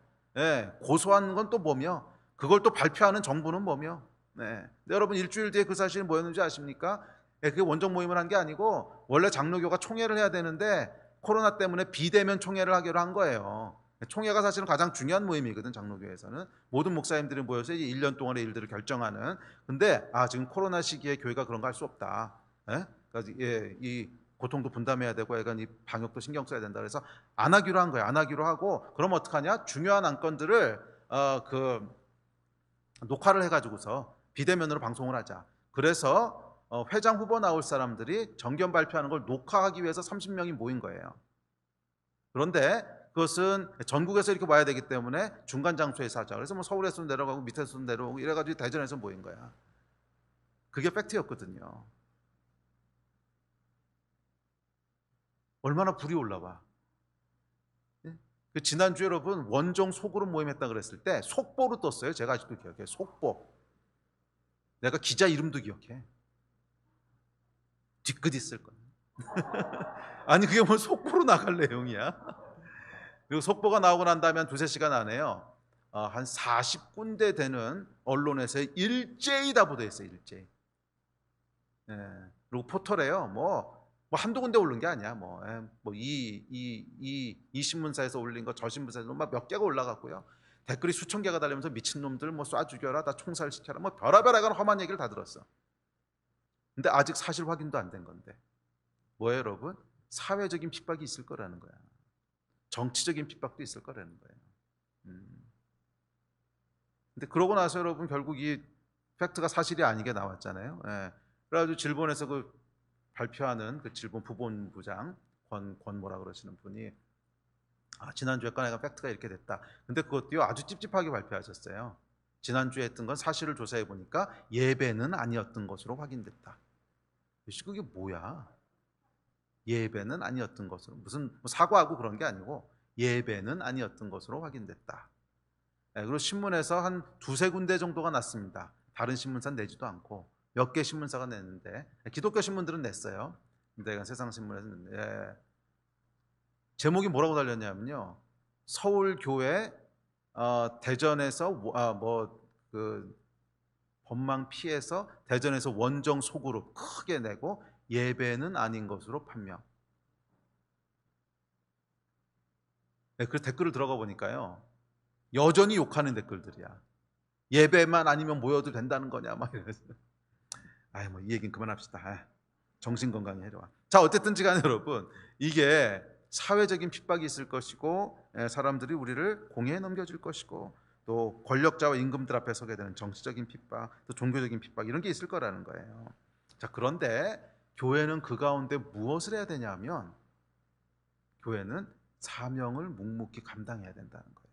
A: 고소한 건 또 뭐며 그걸 또 발표하는 정부는 뭐며. 근데 여러분 일주일 뒤에 그 사실이 뭐였는지 아십니까? 그게 원정 모임을 한 게 아니고 원래 장로교가 총회를 해야 되는데 코로나 때문에 비대면 총회를 하기로 한 거예요. 총회가 사실은 가장 중요한 모임이거든. 장로교에서는 모든 목사님들이 모여서 1년 동안의 일들을 결정하는. 근데 지금 코로나 시기에 교회가 그런 거 할 수 없다. 그러니까 이 고통도 분담해야 되고 약간 이 방역도 신경 써야 된다. 그래서 안 하기로 한 거예요. 안 하기로 하고, 그럼 어떡하냐? 중요한 안건들을 녹화를 해가지고서 비대면으로 방송을 하자. 그래서 회장 후보 나올 사람들이 정견 발표하는 걸 녹화하기 위해서 30명이 모인 거예요. 그런데 그것은 전국에서 이렇게 와야 되기 때문에 중간 장소에서 하자. 그래서 뭐 서울에서 내려가고 밑에서 내려오고 이래가지고 대전에서 모인 거야. 그게 팩트였거든요. 얼마나 불이 올라와. 그 지난주에 여러분 원정 소그룹 모임했다 그랬을 때 속보로 떴어요. 제가 아직도 기억해요. 속보. 내가 기자 이름도 기억해. 뒤끝 있을 거야. 아니 그게 뭐 속보로 나갈 내용이야. 그리고 속보가 나오고 난 다음에 한 두세 시간 안에요. 한 40군데 되는 언론에서 일제히 다 보도했어요. 일제히. 그리고 포털에요. 뭐 한두 군데 올린 게 아니야. 이 신문사에서 올린 거, 저 신문사에서 막 몇 개가 올라갔고요. 댓글이 수천 개가 달리면서 미친놈들 뭐 쏴 죽여라, 다 총살시켜라, 뭐 별의별 험한 얘기를 다 들었어. 근데 아직 사실 확인도 안 된 건데 뭐예요, 여러분? 사회적인 핍박이 있을 거라는 거야. 정치적인 핍박도 있을 거라는 거예요. 근데 그러고 나서 여러분 결국 이 팩트가 사실이 아니게 나왔잖아요. 그래가지고 질본에서 그 발표하는 그 질본 부본부장 권모라 그러시는 분이 지난주에 꺼내가 팩트가 이렇게 됐다. 근데 그것도요 아주 찝찝하게 발표하셨어요. 지난주에 했던 건 사실을 조사해 보니까 예배는 아니었던 것으로 확인됐다. 그게 뭐야? 예배는 아니었던 것으로, 무슨 사과하고 그런 게 아니고 예배는 아니었던 것으로 확인됐다. 그리고 신문에서 한 두세 군데 정도가 났습니다. 다른 신문사는 내지도 않고 몇 개 신문사가 냈는데 기독교 신문들은 냈어요. 근데 세상신문에서 냈는데 제목이 뭐라고 달렸냐면요, 서울교회 대전에서 그 법망 피해서 대전에서 원정 소그룹 크게 내고 예배는 아닌 것으로 판명. 그 댓글을 들어가 보니까요 여전히 욕하는 댓글들이야. 예배만 아니면 모여도 된다는 거냐 막 이래서 이 얘기는 그만합시다. 정신건강에 해로워. 자, 어쨌든지 간에 여러분, 이게 사회적인 핍박이 있을 것이고 사람들이 우리를 공회에 넘겨줄 것이고 또 권력자와 임금들 앞에 서게 되는 정치적인 핍박, 또 종교적인 핍박, 이런 게 있을 거라는 거예요. 자, 그런데 교회는 그 가운데 무엇을 해야 되냐면 교회는 사명을 묵묵히 감당해야 된다는 거예요.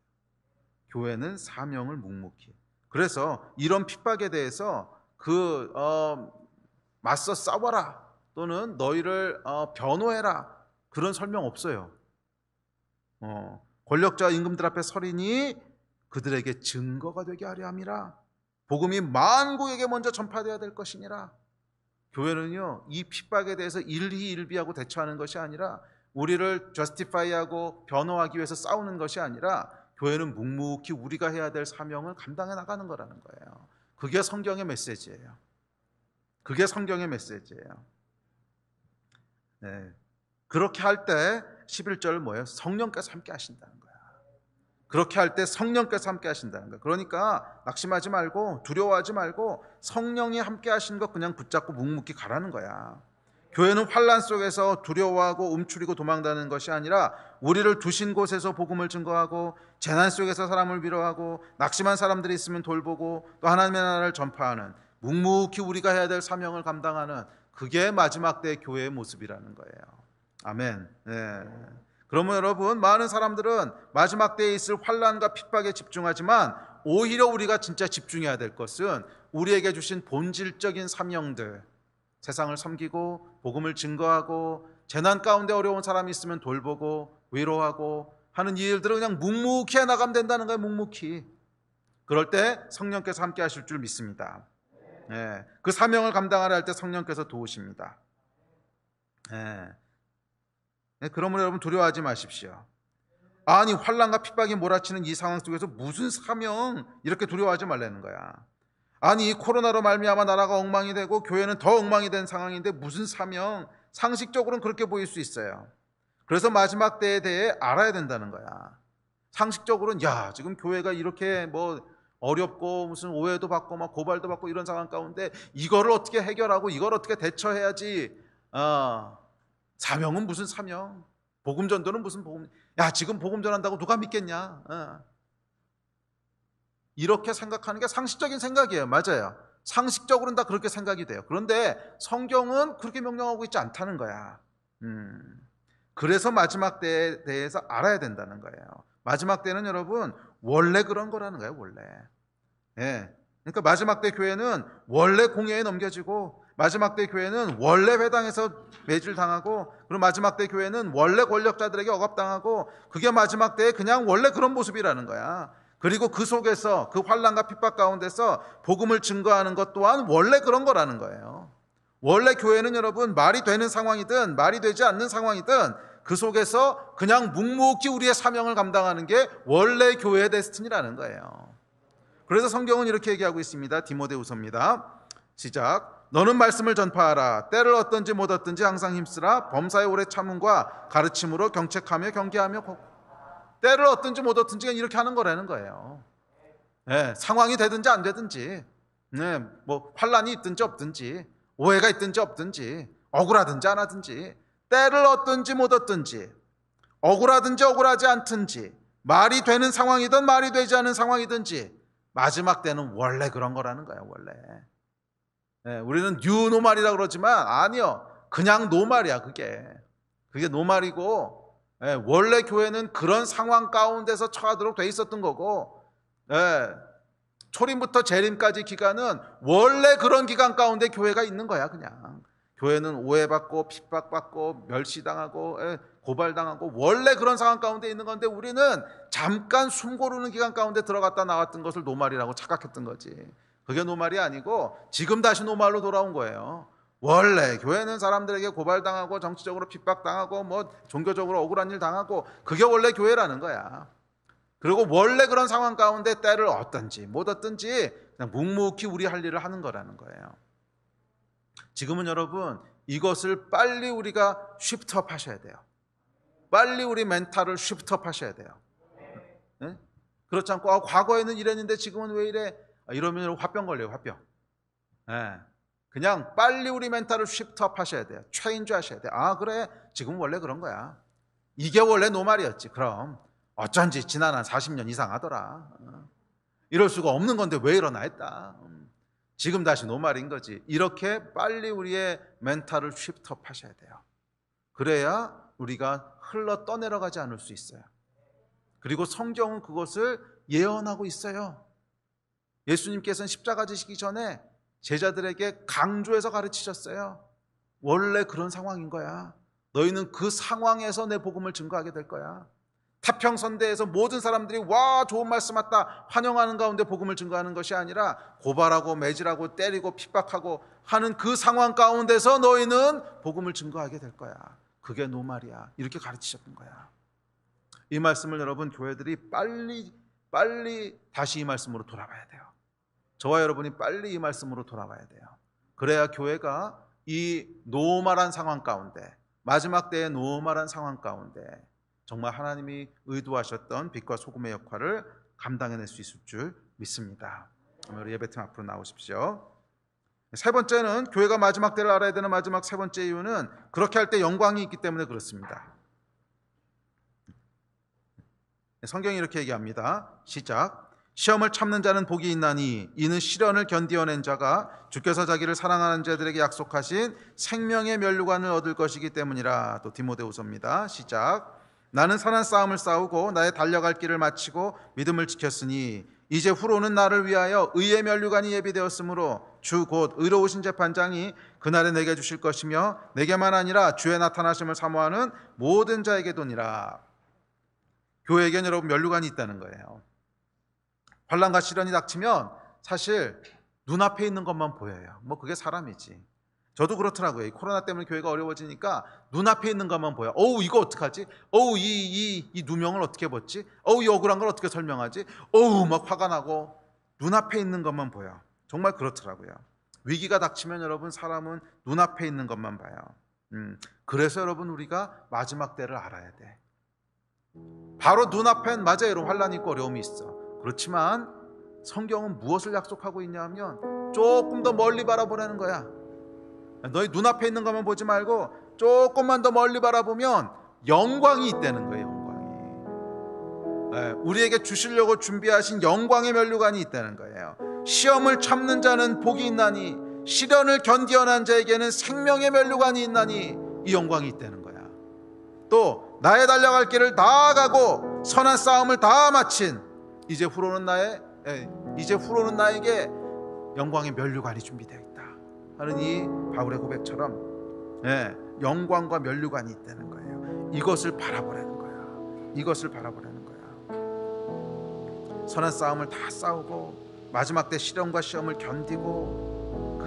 A: 교회는 사명을 묵묵히. 그래서 이런 핍박에 대해서 맞서 싸워라 또는 너희를 변호해라 그런 설명 없어요. 권력자 임금들 앞에 서리니 그들에게 증거가 되게 하려 함이라. 복음이 만국에게 먼저 전파되어야 될 것이니라. 교회는요 이 핍박에 대해서 일희일비하고 대처하는 것이 아니라, 우리를 저스티파이하고 변호하기 위해서 싸우는 것이 아니라, 교회는 묵묵히 우리가 해야 될 사명을 감당해 나가는 거라는 거예요. 그게 성경의 메시지예요. 그게 성경의 메시지예요. 그렇게 할 때 11절 뭐예요? 성령께서 함께 하신다는 거야. 그렇게 할 때 성령께서 함께 하신다는 거야. 그러니까 낙심하지 말고 두려워하지 말고 성령이 함께 하시는 것 그냥 붙잡고 묵묵히 가라는 거야. 교회는 환난 속에서 두려워하고 움츠리고 도망다니는 것이 아니라 우리를 두신 곳에서 복음을 증거하고 재난 속에서 사람을 위로하고 낙심한 사람들이 있으면 돌보고 또 하나님의 나라를 전파하는, 묵묵히 우리가 해야 될 사명을 감당하는, 그게 마지막 때의 교회의 모습이라는 거예요. 아멘. 그러면 여러분, 많은 사람들은 마지막 때에 있을 환난과 핍박에 집중하지만 오히려 우리가 진짜 집중해야 될 것은 우리에게 주신 본질적인 사명들, 세상을 섬기고 복음을 증거하고 재난 가운데 어려운 사람이 있으면 돌보고 위로하고 하는 이 일들을 그냥 묵묵히 해나가면 된다는 거예요. 묵묵히. 그럴 때 성령께서 함께 하실 줄 믿습니다. 그 사명을 감당하려 할 때 성령께서 도우십니다. 그러므로 여러분 두려워하지 마십시오. 아니 환난과 핍박이 몰아치는 이 상황 속에서 무슨 사명, 이렇게 두려워하지 말라는 거야. 아니 코로나로 말미암아 나라가 엉망이 되고 교회는 더 엉망이 된 상황인데 무슨 사명? 상식적으로는 그렇게 보일 수 있어요. 그래서 마지막 때에 대해 알아야 된다는 거야. 상식적으로는 지금 교회가 이렇게 어렵고 무슨 오해도 받고 막 고발도 받고 이런 상황 가운데 이거를 어떻게 해결하고 이걸 어떻게 대처해야지. 사명은 무슨 사명? 복음 전도는 무슨 복음? 지금 복음 전한다고 누가 믿겠냐? 이렇게 생각하는 게 상식적인 생각이에요. 맞아요. 상식적으로는 다 그렇게 생각이 돼요. 그런데 성경은 그렇게 명령하고 있지 않다는 거야. 그래서 마지막 때에 대해서 알아야 된다는 거예요. 마지막 때는 여러분 원래 그런 거라는 거예요. 원래. 그러니까 마지막 때 교회는 원래 공회에 넘겨지고, 마지막 때 교회는 원래 회당에서 매질 당하고, 그리고 마지막 때 교회는 원래 권력자들에게 억압당하고, 그게 마지막 때의 그냥 원래 그런 모습이라는 거야. 그리고 그 속에서 그 환난과 핍박 가운데서 복음을 증거하는 것 또한 원래 그런 거라는 거예요. 원래 교회는 여러분 말이 되는 상황이든 말이 되지 않는 상황이든 그 속에서 그냥 묵묵히 우리의 사명을 감당하는 게 원래 교회의 데스티니라는 거예요. 그래서 성경은 이렇게 얘기하고 있습니다. 디모데후서입니다. 시작. 너는 말씀을 전파하라. 때를 얻든지 못 얻든지 항상 힘쓰라. 범사의 오래 참음과 가르침으로 경책하며 경계하며 때를 얻든지 못 얻든지 이렇게 하는 거라는 거예요. 네, 상황이 되든지 안 되든지, 네, 뭐 환란이 있든지 없든지, 오해가 있든지 없든지, 억울하든지 안 하든지, 때를 얻든지 못 얻든지, 억울하든지 억울하지 않든지, 말이 되는 상황이든 말이 되지 않은 상황이든지 마지막 때는 원래 그런 거라는 거예요. 원래. 네, 우리는 뉴 노말이라고 그러지만 아니요, 그냥 노말이야. 그게 노말이고, 네, 원래 교회는 그런 상황 가운데서 처하도록 돼 있었던 거고, 네, 초림부터 재림까지 기간은 원래 그런 기간 가운데 교회가 있는 거야. 그냥 교회는 오해받고 핍박받고 멸시당하고 고발당하고 원래 그런 상황 가운데 있는 건데, 우리는 잠깐 숨 고르는 기간 가운데 들어갔다 나왔던 것을 노말이라고 착각했던 거지. 그게 노말이 아니고 지금 다시 노말로 돌아온 거예요. 원래 교회는 사람들에게 고발당하고 정치적으로 핍박당하고 뭐 종교적으로 억울한 일 당하고 그게 원래 교회라는 거야. 그리고 원래 그런 상황 가운데 때를 얻든지 못 얻든지 그냥 묵묵히 우리 할 일을 하는 거라는 거예요. 지금은 여러분 이것을 빨리 우리가 쉬프트업 하셔야 돼요. 빨리 우리 멘탈을 쉬프트업 하셔야 돼요. 네? 그렇지 않고 과거에는 이랬는데 지금은 왜 이래? 이러면 화병 걸려요. 화병. 네. 그냥 빨리 우리 멘탈을 쉬프트업 하셔야 돼요. 체인지 하셔야 돼요. 그래, 지금 원래 그런 거야. 이게 원래 노말이었지. 그럼 어쩐지 지난 한 40년 이상 하더라. 이럴 수가 없는 건데 왜 일어나 했다. 지금 다시 노말인 거지. 이렇게 빨리 우리의 멘탈을 쉬프트업 하셔야 돼요. 그래야 우리가 흘러 떠내려가지 않을 수 있어요. 그리고 성경은 그것을 예언하고 있어요. 예수님께서는 십자가 지시기 전에 제자들에게 강조해서 가르치셨어요. 원래 그런 상황인 거야. 너희는 그 상황에서 내 복음을 증거하게 될 거야. 태평선대에서 모든 사람들이 와 좋은 말씀 왔다 환영하는 가운데 복음을 증거하는 것이 아니라 고발하고 매질하고 때리고 핍박하고 하는 그 상황 가운데서 너희는 복음을 증거하게 될 거야. 그게 노말이야. 이렇게 가르치셨던 거야. 이 말씀을 여러분 교회들이 빨리 다시 이 말씀으로 돌아봐야 돼요. 저와 여러분이 빨리 이 말씀으로 돌아봐야 돼요. 그래야 교회가 이 노말한 상황 가운데, 마지막 때의 노말한 상황 가운데 정말 하나님이 의도하셨던 빛과 소금의 역할을 감당해낼 수 있을 줄 믿습니다. 우리 예배팀 앞으로 나오십시오. 세 번째는 교회가 마지막 때를 알아야 되는 마지막 세 번째 이유는 그렇게 할 때 영광이 있기 때문에 그렇습니다. 성경이 이렇게 얘기합니다. 시작. 시험을 참는 자는 복이 있나니 이는 시련을 견디어낸 자가 주께서 자기를 사랑하는 자들에게 약속하신 생명의 면류관을 얻을 것이기 때문이라. 또 디모데후서입니다. 시작. 나는 선한 싸움을 싸우고 나의 달려갈 길을 마치고 믿음을 지켰으니 이제 후로는 나를 위하여 의의 면류관이 예비되었으므로 주 곧 의로우신 재판장이 그날에 내게 주실 것이며 내게만 아니라 주의 나타나심을 사모하는 모든 자에게도니라. 교회에겐 여러분 면류관이 있다는 거예요. 환난과 시련이 닥치면 사실 눈앞에 있는 것만 보여요. 뭐 그게 사람이지. 저도 그렇더라고요. 이 코로나 때문에 교회가 어려워지니까 눈앞에 있는 것만 보여. 어우 이거 어떡하지? 어우 이 누명을 어떻게 벗지? 어우 이 억울한 걸 어떻게 설명하지? 어우 막 화가 나고 눈앞에 있는 것만 보여. 정말 그렇더라고요. 위기가 닥치면 여러분 사람은 눈앞에 있는 것만 봐요. 그래서 여러분 우리가 마지막 때를 알아야 돼. 바로 눈앞엔 맞아요. 여러분 환난이 있고 어려움이 있어. 그렇지만 성경은 무엇을 약속하고 있냐 하면 조금 더 멀리 바라보라는 거야. 너희 눈앞에 있는 것만 보지 말고 조금만 더 멀리 바라보면 영광이 있다는 거예요. 영광이. 우리에게 주시려고 준비하신 영광의 면류관이 있다는 거예요. 시험을 참는 자는 복이 있나니 시련을 견디어난 자에게는 생명의 면류관이 있나니 이 영광이 있다는 거야. 또 나의 달려갈 길을 다 가고 선한 싸움을 다 마친 이제 후로는 나에게 영광의 면류관이 준비되어 있다 하는 이 바울의 고백처럼 영광과 면류관이 있다는 거예요. 이것을 바라보라는 거야. 이것을 바라보라는 거야. 선한 싸움을 다 싸우고 마지막 때 시련과 시험을 견디고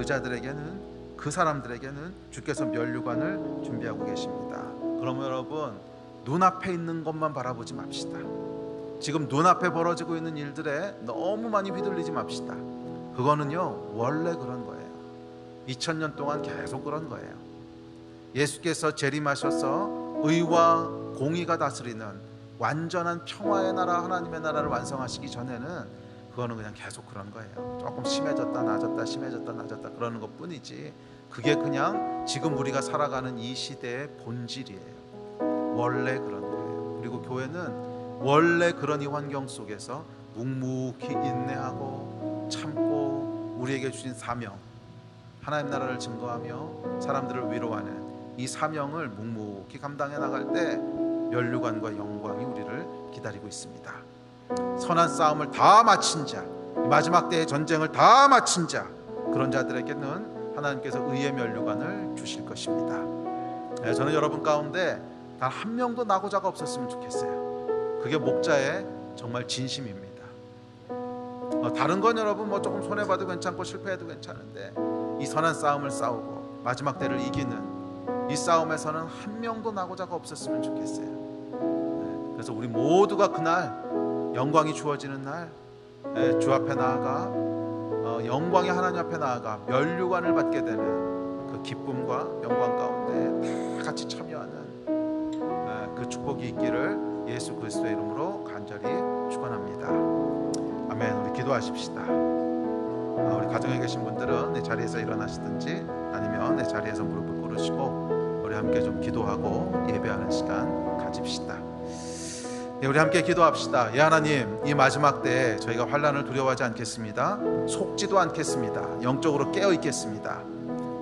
A: 그 사람들에게는 주께서 면류관을 준비하고 계십니다. 그러면 여러분 눈앞에 있는 것만 바라보지 맙시다. 지금 눈앞에 벌어지고 있는 일들에 너무 많이 휘둘리지 맙시다. 그거는요 원래 그런 거예요. 2000년 동안 계속 그런 거예요. 예수께서 재림하셔서 의와 공의가 다스리는 완전한 평화의 나라, 하나님의 나라를 완성하시기 전에는 그거는 그냥 계속 그런 거예요. 조금 심해졌다 낮았다 심해졌다 낮았다 그러는 것 뿐이지, 그게 그냥 지금 우리가 살아가는 이 시대의 본질이에요. 원래 그런 거예요. 그리고 교회는 원래 그런 이 환경 속에서 묵묵히 인내하고 참고 우리에게 주신 사명, 하나님 나라를 증거하며 사람들을 위로하는 이 사명을 묵묵히 감당해 나갈 때 면류관과 영광이 우리를 기다리고 있습니다. 선한 싸움을 다 마친 자, 마지막 때의 전쟁을 다 마친 자, 그런 자들에게는 하나님께서 의의 면류관을 주실 것입니다. 저는 여러분 가운데 단 한 명도 낙오자가 없었으면 좋겠어요. 그게 목자의 정말 진심입니다. 다른 건 여러분 뭐 조금 손해봐도 괜찮고 실패해도 괜찮은데 이 선한 싸움을 싸우고 마지막 때를 이기는 이 싸움에서는 한 명도 낙오자가 없었으면 좋겠어요. 그래서 우리 모두가 그날 영광이 주어지는 날 주 앞에 나아가 영광의 하나님 앞에 나아가 면류관을 받게 되는 그 기쁨과 영광 가운데 다 같이 참여하는 그 축복이 있기를 예수 그리스도의 이름으로 간절히 축원합니다. 아멘. 우리 기도하십시다. 우리 가정에 계신 분들은 내 자리에서 일어나시든지 아니면 내 자리에서 무릎을 꿇으시고 우리 함께 좀 기도하고 예배하는 시간 가집시다. 우리 함께 기도합시다. 하나님, 이 마지막 때에 저희가 환난을 두려워하지 않겠습니다. 속지도 않겠습니다. 영적으로 깨어 있겠습니다.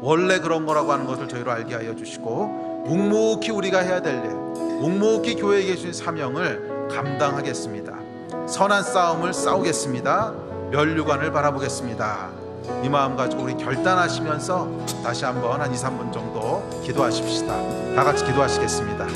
A: 원래 그런 거라고 하는 것을 저희로 알게 하여 주시고 묵묵히 우리가 해야 될 일, 묵묵히 교회에 계신 사명을 감당하겠습니다. 선한 싸움을 싸우겠습니다. 면류관을 바라보겠습니다. 이 마음 가지고 우리 결단하시면서 다시 한번 한 2, 3분 정도 기도하십시다. 다 같이 기도하시겠습니다.